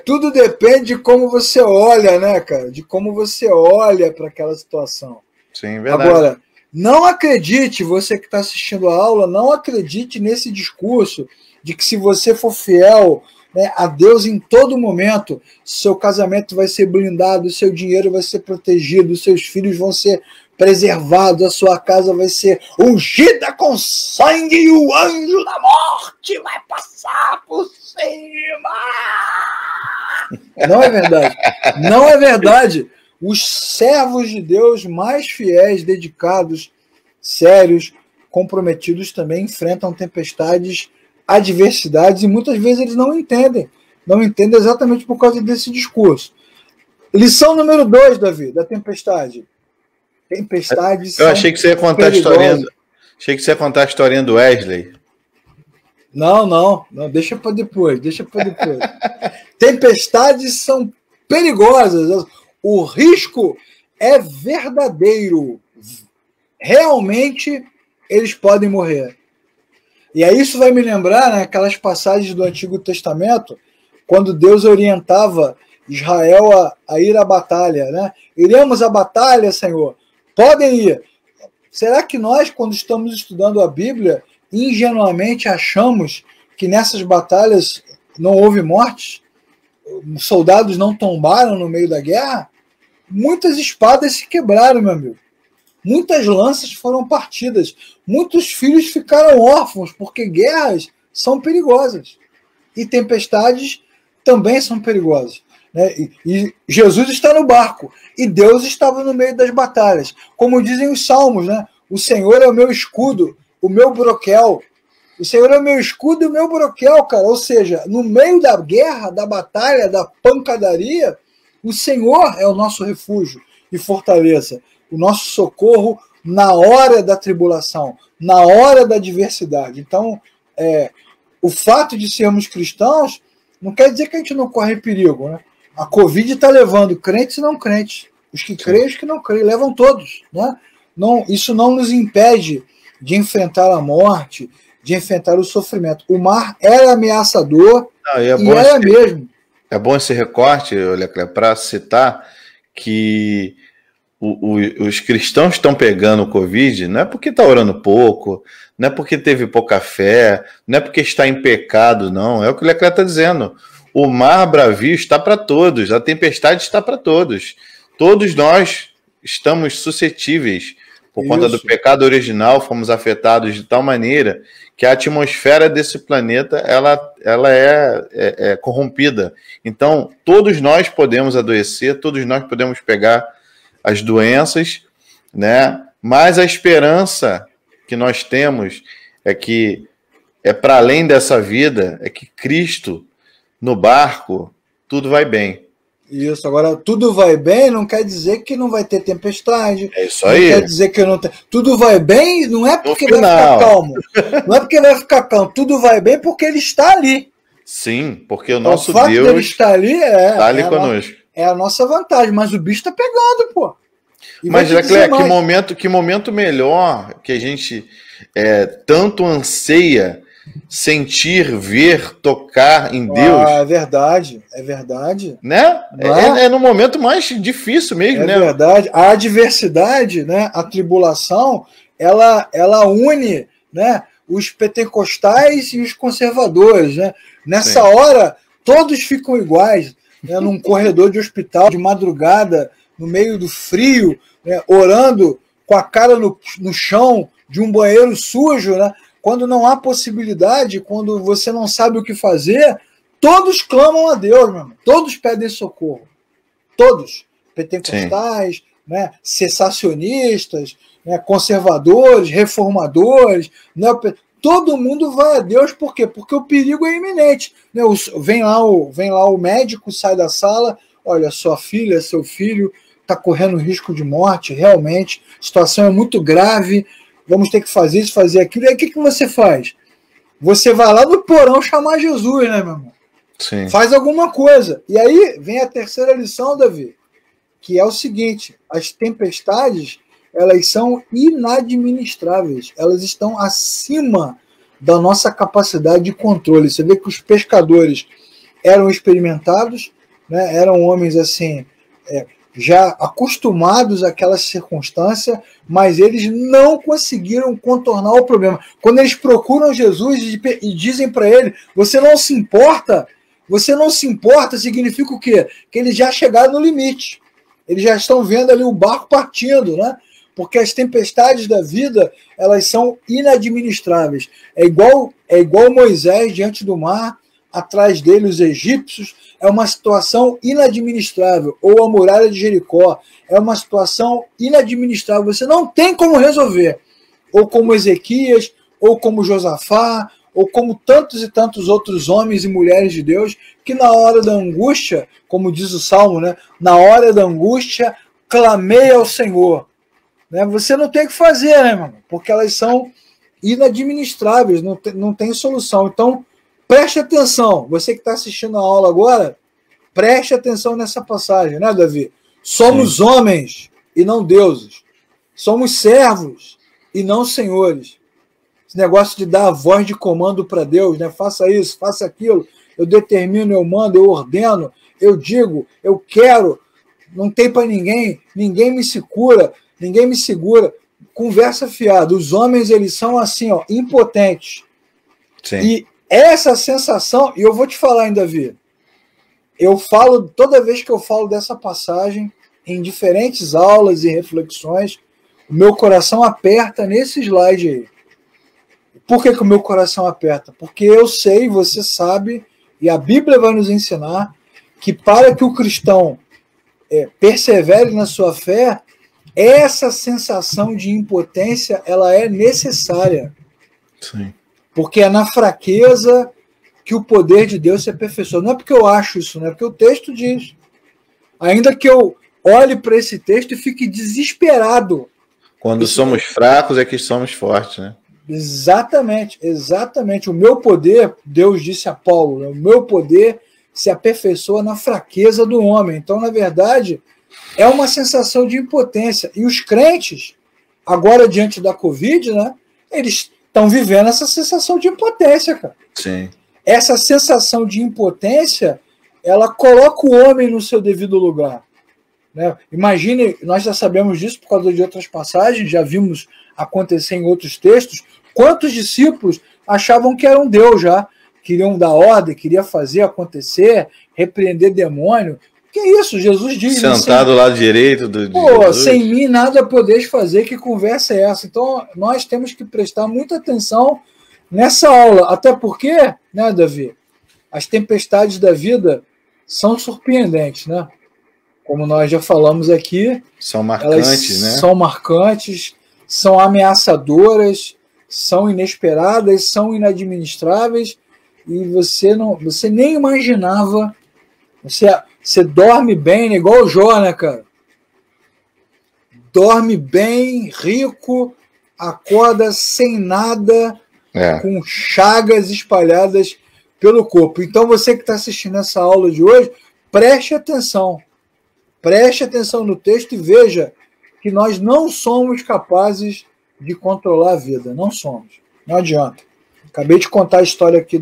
Tudo depende de como você olha, né, cara? De como você olha para aquela situação. Sim, verdade. Agora, não acredite, você que está assistindo a aula, não acredite nesse discurso de que se você for fiel, né, a Deus em todo momento, seu casamento vai ser blindado, seu dinheiro vai ser protegido, seus filhos vão ser preservados, a sua casa vai ser ungida com sangue e o anjo da morte vai passar por cima. Não é verdade. Não é verdade. Os servos de Deus mais fiéis, dedicados, sérios, comprometidos também enfrentam tempestades, adversidades, e muitas vezes eles não entendem. Não entendem exatamente por causa desse discurso. Lição número 2, Davi, da tempestade. Tempestades. Eu achei que você ia contar a historinha. Achei que você ia contar a historinha do Wesley. Não, deixa para depois, Tempestades são perigosas. O risco é verdadeiro. Realmente eles podem morrer. E aí isso vai me lembrar, né, aquelas passagens do Antigo Testamento, quando Deus orientava Israel a ir à batalha, né? Iremos à batalha, Senhor. Podem ir. Será que nós, quando estamos estudando a Bíblia, ingenuamente achamos que nessas batalhas não houve mortes? Os soldados não tombaram no meio da guerra? Muitas espadas se quebraram, meu amigo. Muitas lanças foram partidas. Muitos filhos ficaram órfãos, porque guerras são perigosas. E tempestades também são perigosas. Né? E Jesus está no barco. E Deus estava no meio das batalhas. Como dizem os salmos, né? O Senhor é o meu escudo, o meu broquel. O Senhor é o meu escudo e o meu broquel, cara. Ou seja, no meio da guerra, da batalha, da pancadaria, o Senhor é o nosso refúgio e fortaleza. O nosso socorro na hora da tribulação, na hora da adversidade. Então, o fato de sermos cristãos não quer dizer que a gente não corre perigo, né? A Covid está levando crentes e não crentes. Os que creem e os que não creem, levam todos. Né? Não, isso não nos impede de enfrentar a morte, de enfrentar o sofrimento. O mar era ameaçador e era mesmo. É bom esse recorte, para citar que os cristãos estão pegando o Covid, não é porque está orando pouco, não é porque teve pouca fé, não é porque está em pecado, não. É o que o Leclerc está dizendo. O mar bravio está para todos, a tempestade está para todos. Todos nós estamos suscetíveis, por conta do pecado original, fomos afetados de tal maneira que a atmosfera desse planeta ela é corrompida. Então, todos nós podemos adoecer, todos nós podemos pegar as doenças, né? Mas a esperança que nós temos é que para além dessa vida, é que Cristo no barco, tudo vai bem. Isso, agora tudo vai bem não quer dizer que não vai ter tempestade. É isso aí. Não quer dizer que não tem. Tudo vai bem não é porque vai ficar calmo. Não é porque vai ficar calmo. Tudo vai bem porque ele está ali. Sim, porque o nosso fato Deus dele estar ali está ali conosco. É a nossa vantagem, mas o bicho está pegando, pô. Mas, Leclerc, que momento melhor que a gente tanto anseia sentir, ver, tocar em Deus. É verdade, é verdade. Né? É no momento mais difícil mesmo, né? É verdade. A adversidade, né? A tribulação, ela une, né? Os pentecostais e os conservadores, né? Nessa hora, todos ficam iguais, né? Num corredor de hospital, de madrugada, no meio do frio, né? Orando com a cara no chão de um banheiro sujo, né? Quando não há possibilidade, quando você não sabe o que fazer, todos clamam a Deus, meu irmão. Todos pedem socorro. todos, pentecostais, né, cessacionistas, né, conservadores, reformadores, todo mundo vai a Deus, por quê? Porque o perigo é iminente. Né? Vem lá o médico, sai da sala, olha, sua filha, seu filho está correndo risco de morte, realmente, a situação é muito grave, vamos ter que fazer isso, fazer aquilo. E aí o que você faz? Você vai lá no porão chamar Jesus, né, meu irmão? Sim. Faz alguma coisa. E aí vem a terceira lição, Davi, que é o seguinte: as tempestades, elas são inadministráveis, elas estão acima da nossa capacidade de controle. Você vê que os pescadores eram experimentados, né, eram homens assim, já acostumados àquela circunstância, mas eles não conseguiram contornar o problema. Quando eles procuram Jesus e dizem para ele, você não se importa, significa o quê? Que eles já chegaram no limite. Eles já estão vendo ali o barco partindo, né? Porque as tempestades da vida, elas são inadministráveis. É igual Moisés diante do mar, atrás dele os egípcios, é uma situação inadministrável. Ou a muralha de Jericó, é uma situação inadministrável. Você não tem como resolver. Ou como Ezequias, ou como Josafá, ou como tantos e tantos outros homens e mulheres de Deus, que na hora da angústia, como diz o Salmo, né, na hora da angústia, clamei ao Senhor. Né, você não tem o que fazer, né, irmão? Porque elas são inadministráveis, não tem solução. Então, preste atenção. Você que está assistindo a aula agora, preste atenção nessa passagem, né, Davi? Somos homens e não deuses. Somos servos e não senhores. Esse negócio de dar a voz de comando para Deus, né? Faça isso, faça aquilo, eu determino, eu mando, eu ordeno, eu digo, eu quero, não tem para ninguém me segura, conversa fiada. Os homens, eles são assim, ó, impotentes. Sim. E essa sensação, e eu vou te falar ainda, Davi, eu falo, toda vez que eu falo dessa passagem, em diferentes aulas e reflexões, o meu coração aperta nesse slide aí. Por que o meu coração aperta? Porque eu sei, você sabe, e a Bíblia vai nos ensinar, que para que o cristão persevere na sua fé, essa sensação de impotência, ela é necessária. Sim. Porque é na fraqueza que o poder de Deus se aperfeiçoa. Não é porque eu acho isso, não é porque o texto diz. Ainda que eu olhe para esse texto e fique desesperado. Quando somos fracos é que somos fortes, né? Exatamente. O meu poder, Deus disse a Paulo, né? O meu poder se aperfeiçoa na fraqueza do homem. Então, na verdade, é uma sensação de impotência. E os crentes, agora diante da Covid, né, eles estão vivendo essa sensação de impotência, cara. Sim. Essa sensação de impotência, ela coloca o homem no seu devido lugar. Né? Imagine, nós já sabemos disso por causa de outras passagens, já vimos acontecer em outros textos, quantos discípulos achavam que eram Deus já, queriam dar ordem, queriam fazer acontecer, repreender demônio. Que isso? Jesus diz... Sentado lá direito de Jesus. Sem mim nada podeis fazer, que conversa é essa? Então, nós temos que prestar muita atenção nessa aula, até porque, né, Davi, as tempestades da vida são surpreendentes, né? Como nós já falamos aqui, são marcantes, né? São marcantes, são ameaçadoras, são inesperadas, são inadministráveis, e você nem imaginava. Você dorme bem, né? Igual o Jó, né, cara? Dorme bem, rico, acorda sem nada, com chagas espalhadas pelo corpo. Então, você que está assistindo essa aula de hoje, preste atenção. Preste atenção no texto e veja que nós não somos capazes de controlar a vida. Não somos. Não adianta. Acabei de contar a história aqui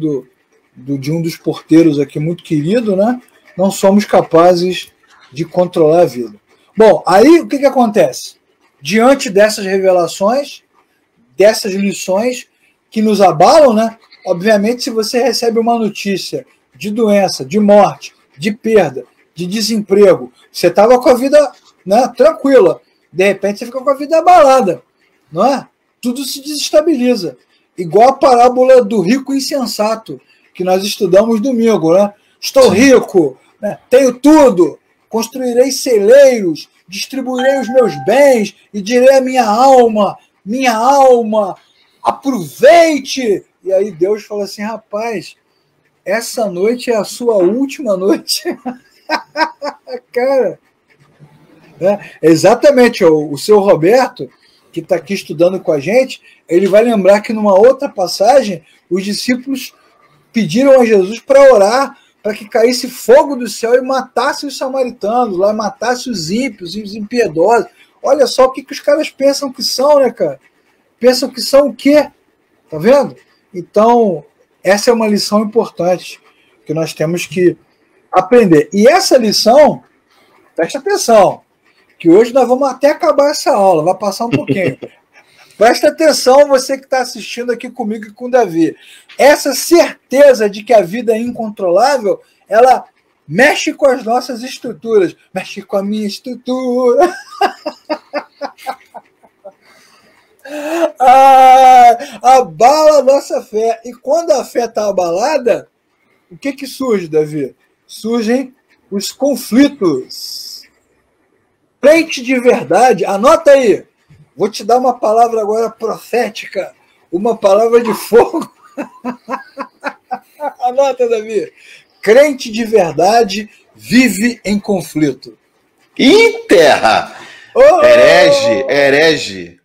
de um dos porteiros aqui, muito querido, né? Não somos capazes de controlar a vida. Bom, aí o que acontece? Diante dessas revelações, dessas lições que nos abalam, né? Obviamente, se você recebe uma notícia de doença, de morte, de perda, de desemprego, você estava com a vida, né, tranquila, de repente você fica com a vida abalada, não é? Tudo se desestabiliza. Igual a parábola do rico insensato, que nós estudamos domingo, né? Estou rico, né? Tenho tudo, construirei celeiros, distribuirei os meus bens e direi à minha alma, aproveite. E aí Deus fala assim, rapaz, essa noite é a sua última noite. Cara, né? Exatamente, o seu Roberto, que está aqui estudando com a gente, ele vai lembrar que numa outra passagem, os discípulos pediram a Jesus para orar, para que caísse fogo do céu e matasse os samaritanos, lá matasse os ímpios e os impiedosos. Olha só o que os caras pensam que são, né, cara? Pensam que são o quê? Tá vendo? Então, essa é uma lição importante que nós temos que aprender. E essa lição, presta atenção, que hoje nós vamos até acabar essa aula, vai passar um pouquinho. Presta atenção, você que está assistindo aqui comigo e com o Davi. Essa certeza de que a vida é incontrolável, ela mexe com as nossas estruturas, mexe com a minha estrutura. Abala a nossa fé. E quando a fé está abalada, o que surge, Davi? Surgem os conflitos. Crente de verdade, anota aí. Vou te dar uma palavra agora profética, uma palavra de fogo. Anota, Davi. Crente de verdade vive em conflito. Ih, terra! Oh! Herege.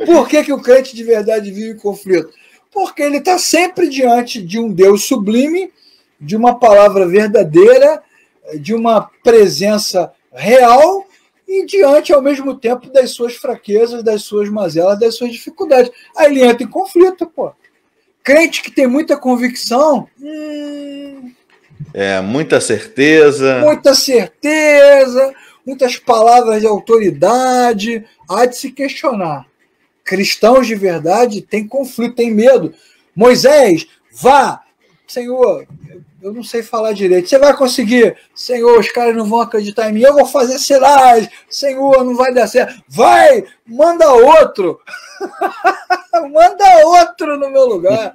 Por que o crente de verdade vive em conflito? Porque ele está sempre diante de um Deus sublime, de uma palavra verdadeira, de uma presença real e diante, ao mesmo tempo, das suas fraquezas, das suas mazelas, das suas dificuldades. Aí ele entra em conflito, pô. Crente que tem muita convicção... muita certeza. Muita certeza, muitas palavras de autoridade, há de se questionar. Cristãos de verdade têm conflito, têm medo. Moisés, vá! Senhor, eu não sei falar direito. Você vai conseguir? Senhor, os caras não vão acreditar em mim. Eu vou fazer sinais. Senhor, não vai dar certo. Vai! Manda outro! Manda outro no meu lugar.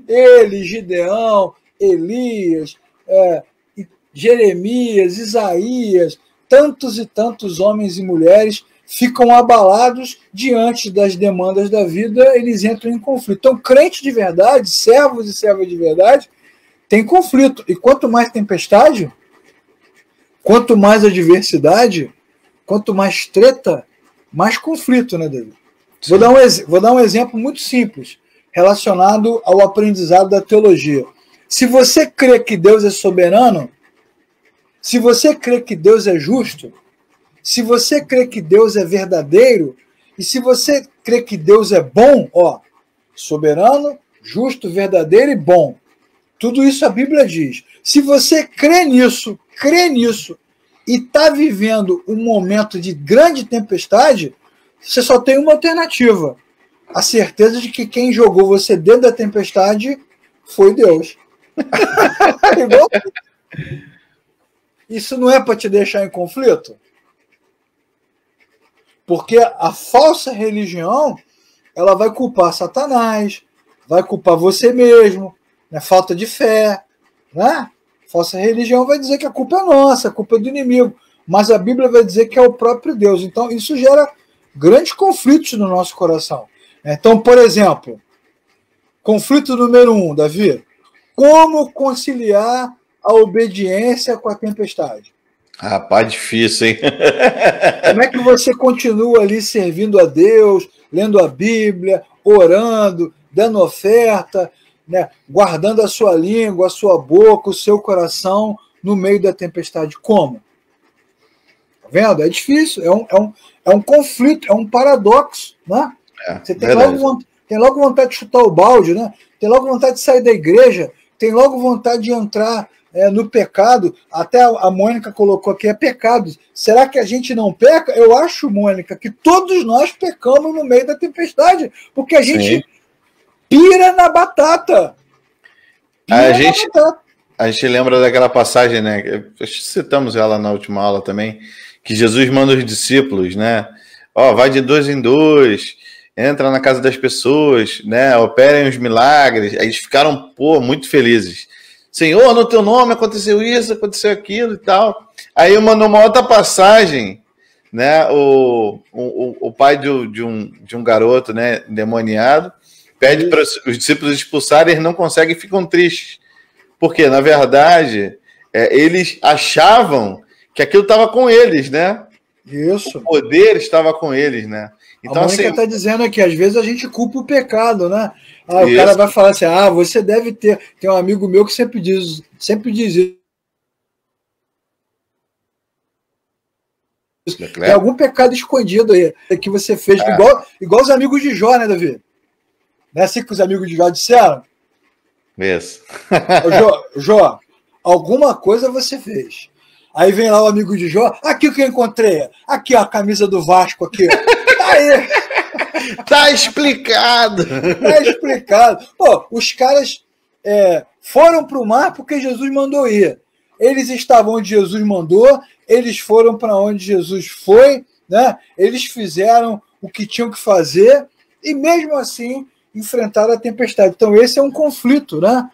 Ele, Gideão, Elias, Jeremias, Isaías, tantos e tantos homens e mulheres ficam abalados diante das demandas da vida, eles entram em conflito. Então, crente de verdade, servos e servas de verdade, tem conflito. E quanto mais tempestade, quanto mais adversidade, quanto mais treta, mais conflito, né, David? Vou dar um exemplo muito simples, relacionado ao aprendizado da teologia. Se você crê que Deus é soberano, se você crê que Deus é justo, se você crê que Deus é verdadeiro, e se você crê que Deus é bom, soberano, justo, verdadeiro e bom. Tudo isso a Bíblia diz. Se você crê nisso, e está vivendo um momento de grande tempestade, você só tem uma alternativa. A certeza de que quem jogou você dentro da tempestade foi Deus. Isso não é para te deixar em conflito? Porque a falsa religião, ela vai culpar Satanás, vai culpar você mesmo, né? Falta de fé, né? Falsa religião vai dizer que a culpa é nossa, a culpa é do inimigo, mas a Bíblia vai dizer que é o próprio Deus. Então isso gera grandes conflitos no nosso coração. Então, por exemplo, conflito número 1, Davi, como conciliar a obediência com a tempestade? Rapaz, difícil, hein? Como é que você continua ali servindo a Deus, lendo a Bíblia, orando, dando oferta, né? Guardando a sua língua, a sua boca, o seu coração no meio da tempestade? Como? Tá vendo? É difícil, é um conflito, é um paradoxo, né? Você tem logo vontade de chutar o balde, né? Tem logo vontade de sair da igreja, tem logo vontade de entrar no pecado. Até a Mônica colocou aqui, é pecado. Será que a gente não peca? Eu acho, Mônica, que todos nós pecamos no meio da tempestade, porque a gente pira na batata. A gente lembra daquela passagem, né? Citamos ela na última aula também, que Jesus manda os discípulos, né? Vai de 2 em 2, entra na casa das pessoas, né? Operem os milagres. Aí eles ficaram, muito felizes. Senhor, no teu nome aconteceu isso, aconteceu aquilo e tal. Aí, numa outra passagem, né, o pai de um garoto, né, endemoniado, pede para os discípulos expulsarem, eles não conseguem e ficam tristes. Porque, na verdade, eles achavam que aquilo estava com eles, né? Isso. O poder estava com eles, né? Então, a Mônica está dizendo aqui, às vezes a gente culpa o pecado, né? O isso. Cara vai falar assim, você deve ter... Tem um amigo meu que sempre diz isso. Tem algum pecado escondido aí que você fez, igual os amigos de Jó, né, Davi? Não é assim que os amigos de Jó disseram? Isso. Jó, alguma coisa você fez. Aí vem lá o amigo de Jó, aqui o que eu encontrei. Aqui, ó, a camisa do Vasco aqui. Tá aí. Tá explicado. Tá explicado. Pô, os caras foram para o mar porque Jesus mandou ir. Eles estavam onde Jesus mandou, eles foram para onde Jesus foi, né? Eles fizeram o que tinham que fazer e mesmo assim enfrentaram a tempestade. Então esse é um conflito, né?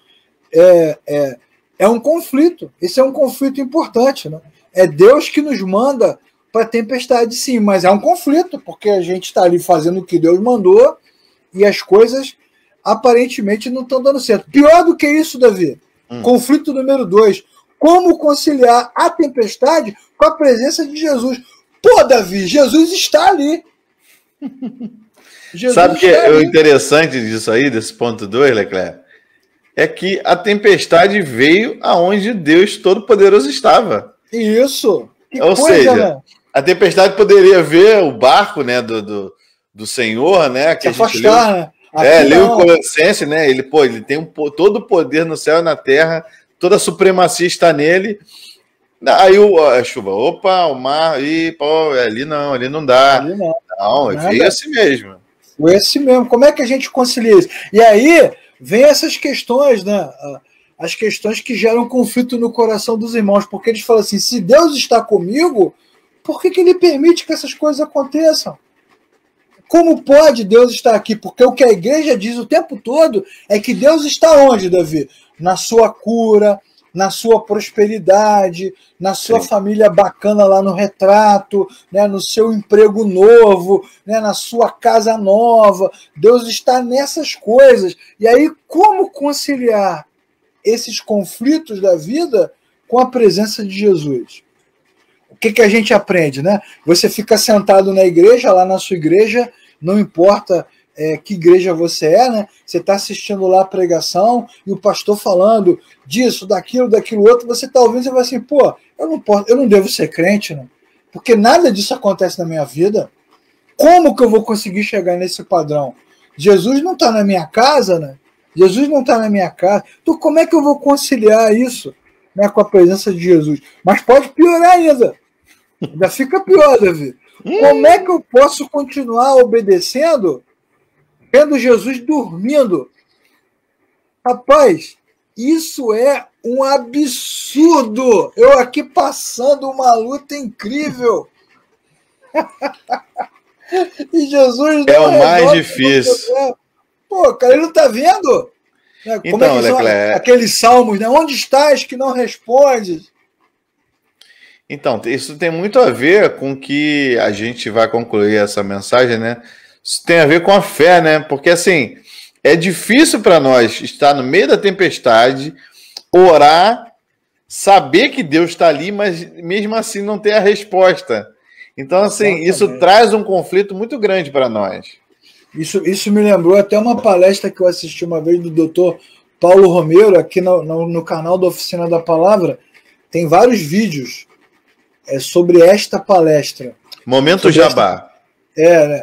É um conflito. Esse é um conflito importante, né? É Deus que nos manda para a tempestade, sim, mas é um conflito, porque a gente está ali fazendo o que Deus mandou e as coisas aparentemente não estão dando certo. Pior do que isso, Davi, conflito número 2, como conciliar a tempestade com a presença de Jesus. Pô, Davi, Jesus está ali. Jesus Sabe o que é o interessante disso aí, desse ponto 2, Leclerc? É que a tempestade veio aonde Deus Todo-Poderoso estava. Isso. Ou seja, né? A tempestade poderia ver o barco, né, do Senhor, né? Que se afastar, né? Leu o Colossenses, né? Ele tem todo o poder no céu e na terra, toda a supremacia está nele. Aí a chuva, o mar, ali não dá. Ali não. Não, veio assim mesmo. Foi assim mesmo. Como é que a gente concilia isso? E aí vem essas questões, né? As questões que geram conflito no coração dos irmãos, porque eles falam assim, se Deus está comigo, por que ele permite que essas coisas aconteçam? Como pode Deus estar aqui? Porque o que a igreja diz o tempo todo é que Deus está onde, Davi? Na sua cura, na sua prosperidade, na sua família bacana lá no retrato, né, no seu emprego novo, né, na sua casa nova. Deus está nessas coisas. E aí, como conciliar esses conflitos da vida com a presença de Jesus? O que a gente aprende, né? Você fica sentado na igreja, lá na sua igreja, não importa que igreja você é, né? Você está assistindo lá a pregação e o pastor falando disso, daquilo outro, você está ouvindo e vai assim, pô, eu não devo ser crente, né? Porque nada disso acontece na minha vida. Como que eu vou conseguir chegar nesse padrão? Jesus não está na minha casa, né? Jesus não está na minha casa. Então como é que eu vou conciliar isso, né, com a presença de Jesus? Mas pode piorar ainda. Ainda fica pior, Davi. Como é que eu posso continuar obedecendo vendo Jesus dormindo? Rapaz, isso é um absurdo. Eu aqui passando uma luta incrível. E Jesus não o mais difícil. Pô, cara, ele não está vendo? Como então, aqueles salmos, né? Onde estás que não respondes? Então, isso tem muito a ver com que a gente vai concluir essa mensagem, né? Isso tem a ver com a fé, né? Porque, assim, é difícil para nós estar no meio da tempestade, orar, saber que Deus está ali, mas mesmo assim não ter a resposta. Então, assim, isso traz um conflito muito grande para nós. Isso me lembrou até uma palestra que eu assisti uma vez do Dr. Paulo Romero, aqui no canal da Oficina da Palavra. Tem vários vídeos sobre esta palestra. Momento Jabá.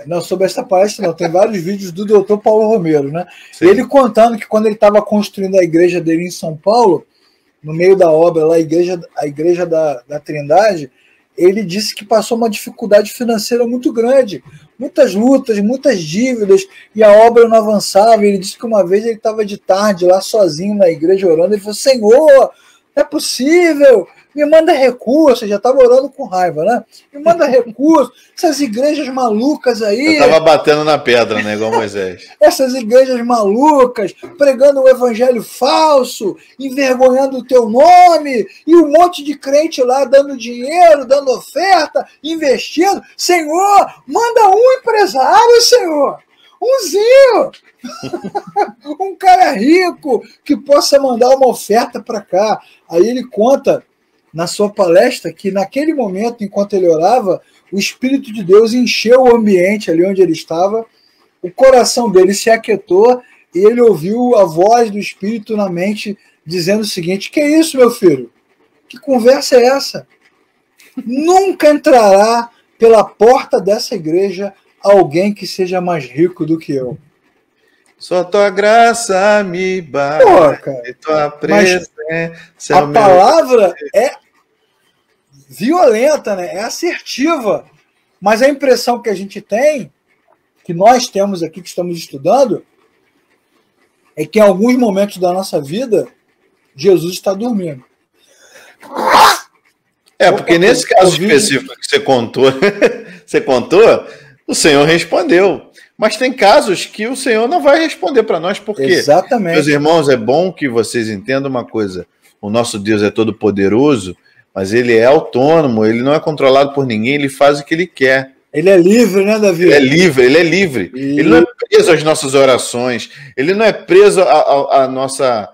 Não, sobre esta palestra não. Tem vários vídeos do Dr. Paulo Romero, né? Ele contando que quando ele estava construindo a igreja dele em São Paulo, no meio da obra lá, a igreja da Trindade, ele disse que passou uma dificuldade financeira muito grande, muitas lutas, muitas dívidas, e a obra não avançava. Ele disse que uma vez ele estava de tarde lá sozinho na igreja orando, ele falou, Senhor, não é possível, Me manda recurso, já estava orando com raiva, né? Me manda recurso, essas igrejas malucas aí. Eu estava batendo na pedra, né? Igual Moisés. Essas igrejas malucas, pregando um evangelho falso, envergonhando o teu nome, e um monte de crente lá dando dinheiro, dando oferta, investindo. Senhor, manda um empresário, Senhor. Umzinho. Um cara rico que possa mandar uma oferta para cá. Aí ele conta na sua palestra que naquele momento, enquanto ele orava, o Espírito de Deus encheu o ambiente ali onde ele estava, o coração dele se aquietou e ele ouviu a voz do Espírito na mente dizendo o seguinte: que é isso, meu filho? Que conversa é essa? Nunca entrará pela porta dessa igreja alguém que seja mais rico do que eu. Só tua graça me basta, tua presença. A palavra é violenta, né? É assertiva. Mas a impressão que a gente tem, que nós temos aqui, que estamos estudando, é que em alguns momentos da nossa vida, Jesus está dormindo. Porque nesse caso específico que você contou, o Senhor respondeu. Mas tem casos que o Senhor não vai responder para nós, por quê? Exatamente. Meus irmãos, é bom que vocês entendam uma coisa. O nosso Deus é todo poderoso, mas ele é autônomo, ele não é controlado por ninguém, ele faz o que ele quer. Ele é livre, né, Davi? Ele é livre. Ele não é preso às nossas orações, ele não é preso à nossa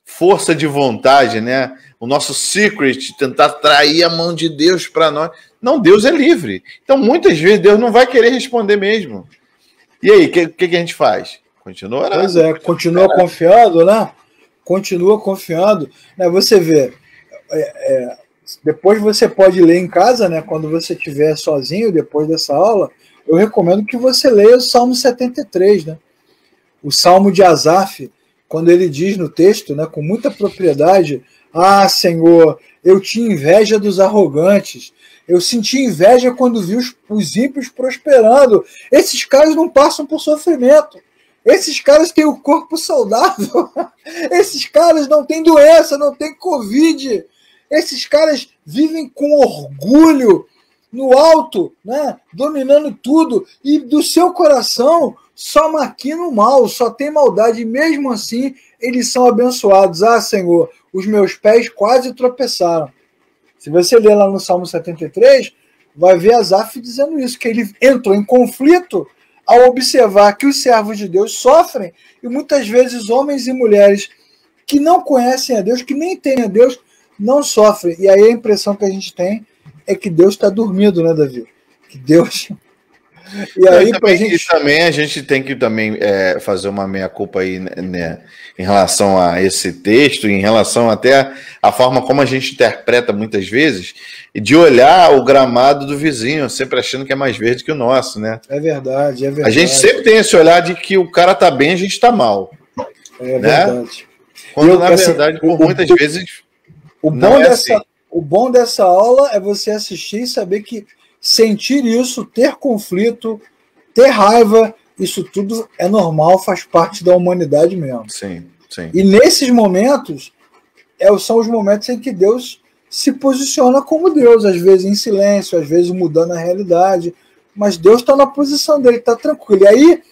força de vontade, né? O nosso secret, tentar atrair a mão de Deus para nós. Não, Deus é livre. Então, muitas vezes, Deus não vai querer responder mesmo. E aí, o que a gente faz? Continua orando. Pois é, continua confiando, né? Continua confiando. Você vê, depois você pode ler em casa, né? Quando você estiver sozinho, depois dessa aula, eu recomendo que você leia o Salmo 73, né? O Salmo de Asaf, quando ele diz no texto, né, com muita propriedade: ah, Senhor, eu tinha inveja dos arrogantes, eu senti inveja quando vi os ímpios prosperando. Esses caras não passam por sofrimento. Esses caras têm o corpo saudável. Esses caras não têm doença, não têm Covid. Esses caras vivem com orgulho no alto, né, dominando tudo. E do seu coração só maquina o mal, só tem maldade. E mesmo assim, eles são abençoados. Ah, Senhor, os meus pés quase tropeçaram. Se você ler lá no Salmo 73, vai ver Asaf dizendo isso, que ele entrou em conflito ao observar que os servos de Deus sofrem, e muitas vezes homens e mulheres que não conhecem a Deus, que nem têm a Deus, não sofrem. E aí a impressão que a gente tem é que Deus está dormindo, né, Davi? Que Deus... E aí, também a gente tem que também fazer uma meia-culpa aí, né, em relação a esse texto, em relação até a forma como a gente interpreta muitas vezes, e de olhar o gramado do vizinho, sempre achando que é mais verde que o nosso, né? É verdade, é verdade. A gente sempre tem esse olhar de que o cara tá bem, a gente tá mal. É verdade. Quando, na verdade, por muitas vezes, o bom dessa aula é você assistir e saber que sentir isso, ter conflito, ter raiva, isso tudo é normal, faz parte da humanidade mesmo. Sim, sim. E nesses momentos, são os momentos em que Deus se posiciona como Deus, às vezes em silêncio, às vezes mudando a realidade, mas Deus está na posição dele, está tranquilo. E aí,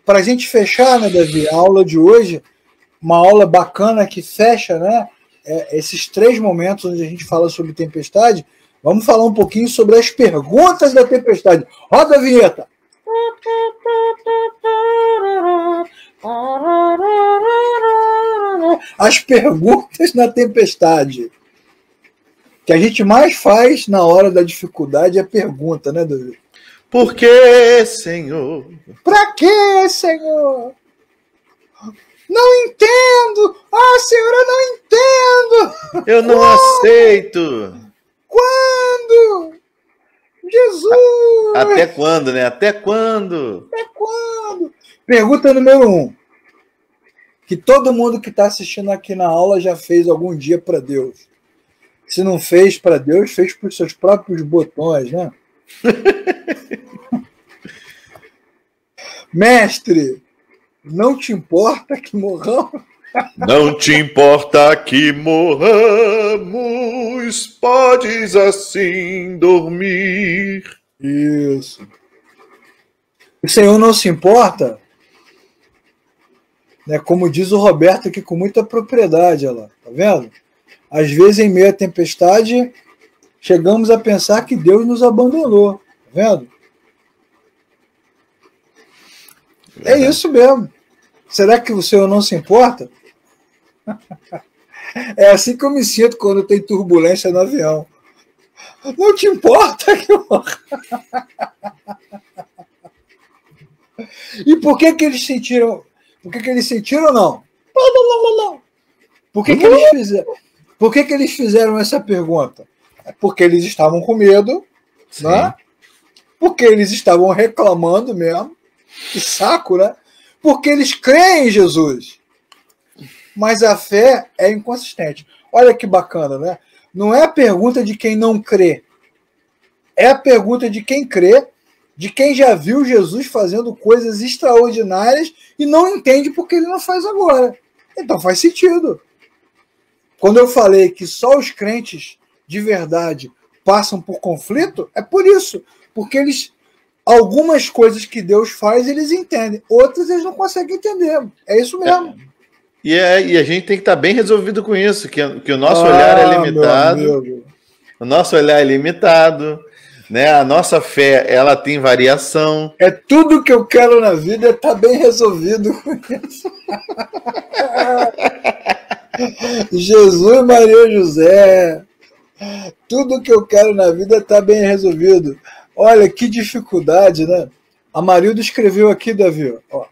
para a gente fechar, né, Davi, a aula de hoje, uma aula bacana que fecha, né, esses 3 momentos onde a gente fala sobre tempestade. Vamos falar um pouquinho sobre as perguntas da tempestade. Roda a vinheta. As perguntas na tempestade. Que a gente mais faz na hora da dificuldade é pergunta, né, Davi? Por que, Senhor? Pra que, Senhor? Não entendo! Ah, Senhor, eu não entendo! Eu não aceito! Quando? Jesus! Até quando, né? Até quando? Até quando? Pergunta número 1. Que todo mundo que está assistindo aqui na aula já fez algum dia para Deus. Se não fez para Deus, fez para os seus próprios botões, né? Mestre, não te importa que morramos? Não te importa que morramos, podes assim dormir. Isso. O Senhor não se importa, né? Como diz o Roberto aqui com muita propriedade, olha lá, tá vendo? Às vezes, em meio à tempestade, chegamos a pensar que Deus nos abandonou, tá vendo? É isso mesmo. Será que o Senhor não se importa? É assim que eu me sinto quando tem turbulência no avião. Não te importa que eu... E por que eles sentiram? Por que eles sentiram não? Por que eles fizeram essa pergunta? É porque eles estavam com medo, né? Porque eles estavam reclamando mesmo. Que saco, né? Porque eles creem em Jesus. Mas a fé é inconsistente. Olha que bacana, né? Não é a pergunta de quem não crê. É a pergunta de quem crê, de quem já viu Jesus fazendo coisas extraordinárias e não entende porque ele não faz agora. Então faz sentido. Quando eu falei que só os crentes de verdade passam por conflito, é por isso. Porque algumas coisas que Deus faz, eles entendem. Outras eles não conseguem entender. É isso mesmo. E a gente tem que estar bem resolvido com isso, que o nosso olhar é limitado. O nosso olhar é limitado, né? A nossa fé, ela tem variação. É tudo que eu quero na vida estar bem resolvido com isso. Jesus, Maria José. Tudo que eu quero na vida está bem resolvido. Olha, que dificuldade, né? A Marilda escreveu aqui, Davi, ó.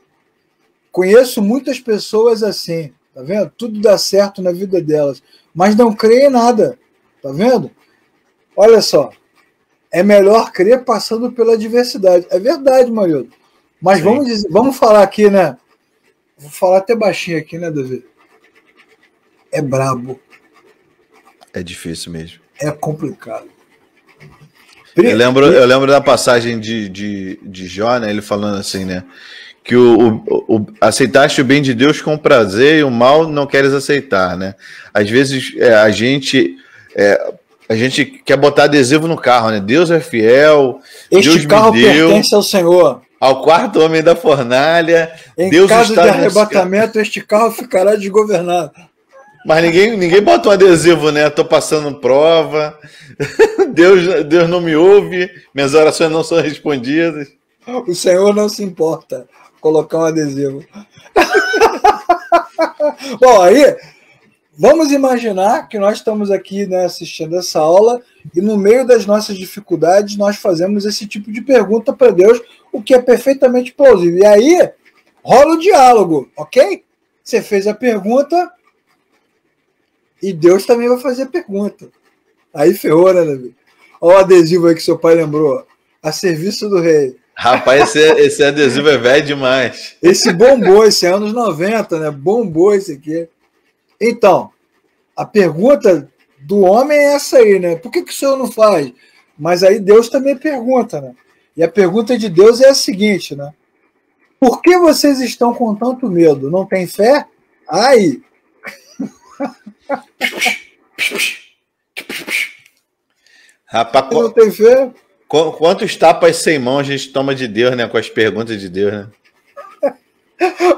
Conheço muitas pessoas assim, tá vendo? Tudo dá certo na vida delas, mas não creem em nada, tá vendo? Olha só, é melhor crer passando pela adversidade. É verdade, Marilda. Mas vamos falar aqui, né? Vou falar até baixinho aqui, né, Davi? É brabo. É difícil mesmo. É complicado. Eu lembro da passagem de Jó, né? Ele falando assim, né? Que aceitaste o bem de Deus com prazer e o mal não queres aceitar, né? Às vezes a gente quer botar adesivo no carro, né? Deus é fiel, este carro pertence ao Senhor. Ao quarto homem da fornalha. Em Deus caso de arrebatamento, este carro ficará desgovernado. Mas ninguém bota um adesivo, né? Tô passando prova, Deus não me ouve, minhas orações não são respondidas. O Senhor não se importa colocar um adesivo. Bom, aí, vamos imaginar que nós estamos aqui, né, assistindo essa aula e no meio das nossas dificuldades nós fazemos esse tipo de pergunta para Deus, o que é perfeitamente plausível. E aí, rola o diálogo, ok? Você fez a pergunta e Deus também vai fazer a pergunta. Aí ferrou, né, Davi? Olha o adesivo aí que seu pai lembrou. A serviço do rei. Rapaz, esse adesivo é velho demais. Esse bombou, esse é anos 90, né? Bombou esse aqui. Então, a pergunta do homem é essa aí, né? Por que o senhor não faz? Mas aí Deus também pergunta, né? E a pergunta de Deus é a seguinte, né? Por que vocês estão com tanto medo? Não tem fé? Ai! Rapaz, não tem fé? Quantos tapas sem mão a gente toma de Deus, né? Com as perguntas de Deus, né?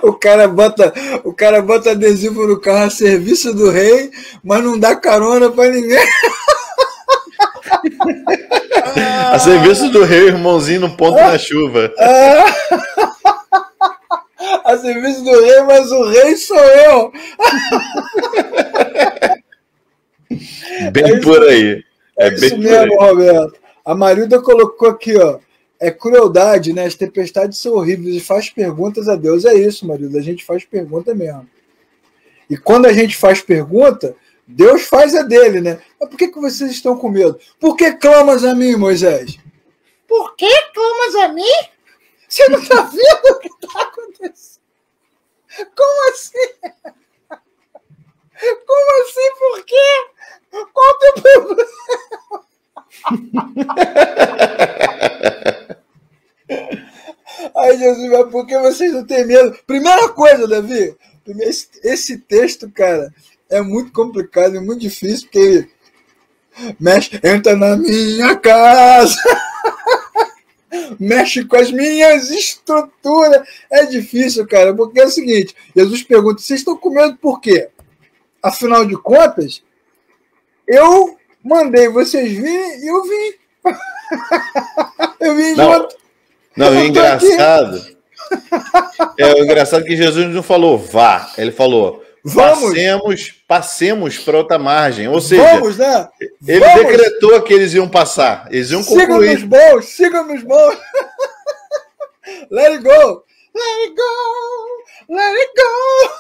O cara bota adesivo no carro a serviço do rei, mas não dá carona para ninguém. A serviço do rei, irmãozinho no ponto na chuva. A serviço do rei, mas o rei sou eu. Bem por aí. É isso mesmo, Roberto. A Marilda colocou aqui, ó. É crueldade, né? As tempestades são horríveis e faz perguntas a Deus. É isso, Marilda. A gente faz pergunta mesmo. E quando a gente faz pergunta, Deus faz a dele, né? Mas por que vocês estão com medo? Por que clamas a mim, Moisés? Por que clamas a mim? Você não está vendo o que está acontecendo? Como assim? Como assim? Por quê? Qual o teu problema? Ai, Jesus, mas por que vocês não têm medo? Primeira coisa, Davi, Esse texto, cara, é muito complicado, é muito difícil, porque ele mexe, entra na minha casa, mexe com as minhas estruturas. É difícil, cara, porque é o seguinte, Jesus pergunta, vocês estão com medo por quê? Afinal de contas, eu mandei vocês virem e eu vim. Eu vim junto. Não, o engraçado... o engraçado é que Jesus não falou vá, ele falou passemos para outra margem. Ou seja, vamos, né? Ele decretou que eles iam passar, eles iam concluir. Sigam nos bons. Let it go, let it go, let it go.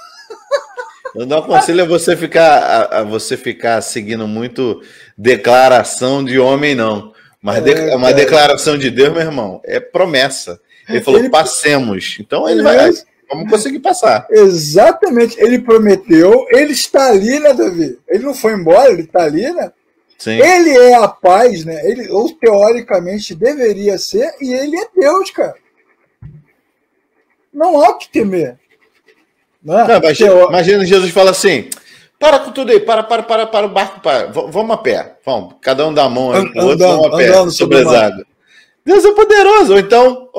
Eu não aconselho a você ficar seguindo muito declaração de homem, não. Mas uma declaração de Deus, meu irmão, é promessa. Ele falou, passemos. Então ele vai. Vamos conseguir passar. Exatamente. Ele prometeu, ele está ali, né, Davi? Ele não foi embora, ele está ali, né? Sim. Ele é a paz, né? Ele, ou teoricamente deveria ser, e ele é Deus, cara. Não há o que temer. Não, imagina Jesus fala assim: para com tudo aí, para o barco, vamos a pé. Vamos, cada um dá a mão aí pro outro, vamos a pé, sobre as águas. Deus é poderoso. Ou então,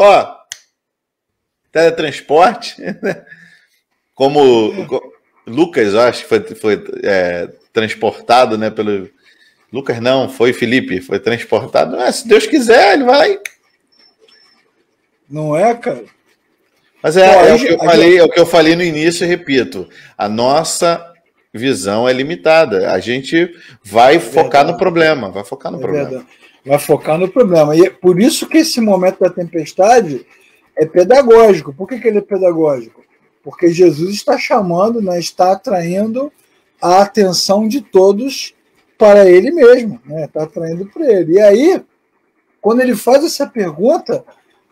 teletransporte, como Lucas, eu acho que foi transportado, né, pelo... Lucas não, foi Felipe, foi transportado. Se Deus quiser, ele vai. Não é, cara? Mas o que eu falei no início e repito, a nossa visão é limitada. A gente vai focar no problema, vai focar no problema. Verdade. Vai focar no problema. E é por isso que esse momento da tempestade é pedagógico. Por que ele é pedagógico? Porque Jesus está chamando, né, está atraindo a atenção de todos para ele mesmo, né? Está atraindo para ele. E aí, quando ele faz essa pergunta,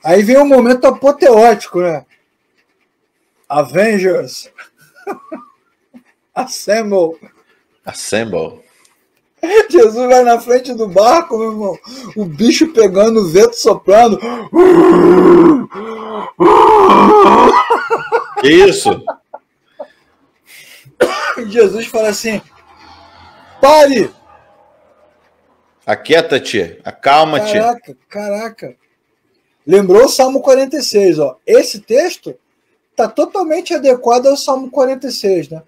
aí vem um momento apoteótico, né? Avengers, assemble. Jesus vai na frente do barco, meu irmão, o bicho pegando, o vento soprando. Que isso? Jesus fala assim: pare! Aquieta-te, acalma-te. Caraca. Lembrou o Salmo 46, ó. Esse texto está totalmente adequado ao Salmo 46, né?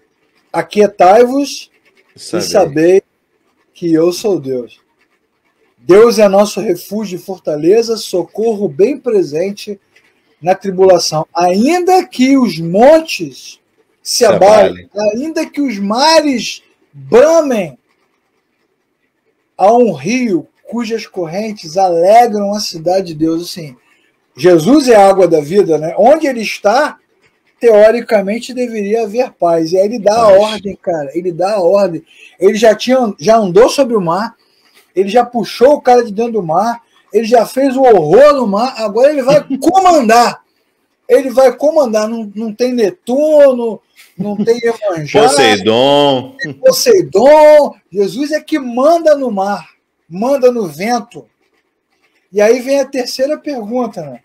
Aquietai-vos e sabei que eu sou Deus. Deus é nosso refúgio e fortaleza, socorro bem presente na tribulação. Ainda que os montes se abalem, ainda que os mares bramem, há um rio cujas correntes alegram a cidade de Deus. Assim, Jesus é a água da vida, né? Onde ele está, teoricamente deveria haver paz. E aí ele dá a ordem, cara. Ele dá a ordem. Ele já andou sobre o mar, ele já puxou o cara de dentro do mar, ele já fez o horror no mar, agora ele vai comandar. Ele vai comandar. Não tem Netuno, não tem Iemanjá, Poseidon. Jesus é que manda no mar, manda no vento. E aí vem a terceira pergunta, né?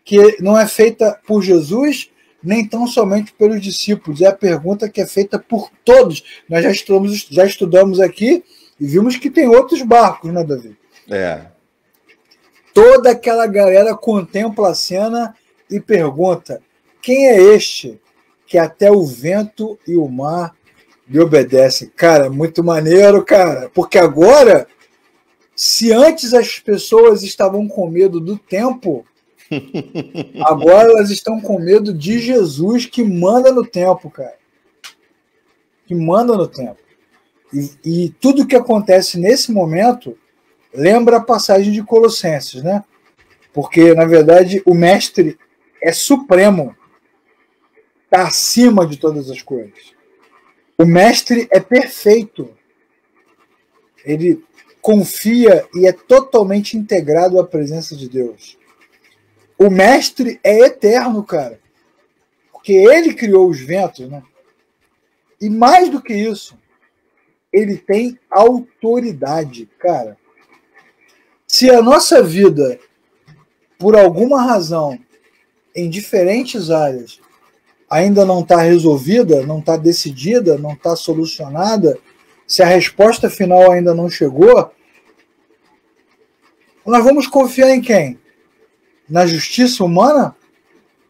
Que não é feita por Jesus, nem tão somente pelos discípulos. É a pergunta que é feita por todos. Nós já estudamos aqui e vimos que tem outros barcos, né, Davi? Toda aquela galera contempla a cena e pergunta: quem é este que até o vento e o mar lhe obedecem? Cara, muito maneiro, cara. Porque agora, se antes as pessoas estavam com medo do tempo, agora elas estão com medo de Jesus, que manda no tempo, cara. Que manda no tempo. E tudo que acontece nesse momento lembra a passagem de Colossenses, né? Porque, na verdade, o mestre é supremo. Está acima de todas as coisas. O mestre é perfeito. Ele confia e é totalmente integrado à presença de Deus. O mestre é eterno, cara. Porque ele criou os ventos, né? E mais do que isso, ele tem autoridade, cara. Se a nossa vida, por alguma razão, em diferentes áreas, ainda não está resolvida, não está decidida, não está solucionada, se a resposta final ainda não chegou, nós vamos confiar em quem? Na justiça humana?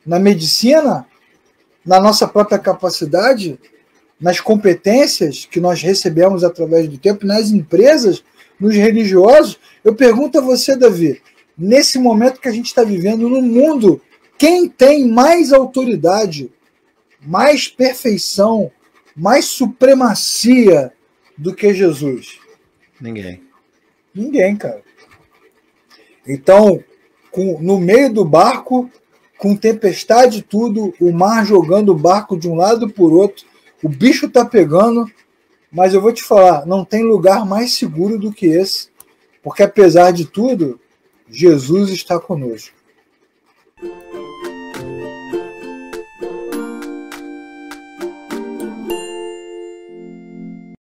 Na medicina? Na nossa própria capacidade? Nas competências que nós recebemos através do tempo? Nas empresas? Nos religiosos? Eu pergunto a você, Davi, nesse momento que a gente está vivendo no mundo, quem tem mais autoridade, mais perfeição, mais supremacia do que Jesus? Ninguém. Ninguém, cara. Então, no meio do barco, com tempestade e tudo, o mar jogando o barco de um lado por outro, o bicho está pegando, mas eu vou te falar, não tem lugar mais seguro do que esse, porque apesar de tudo, Jesus está conosco.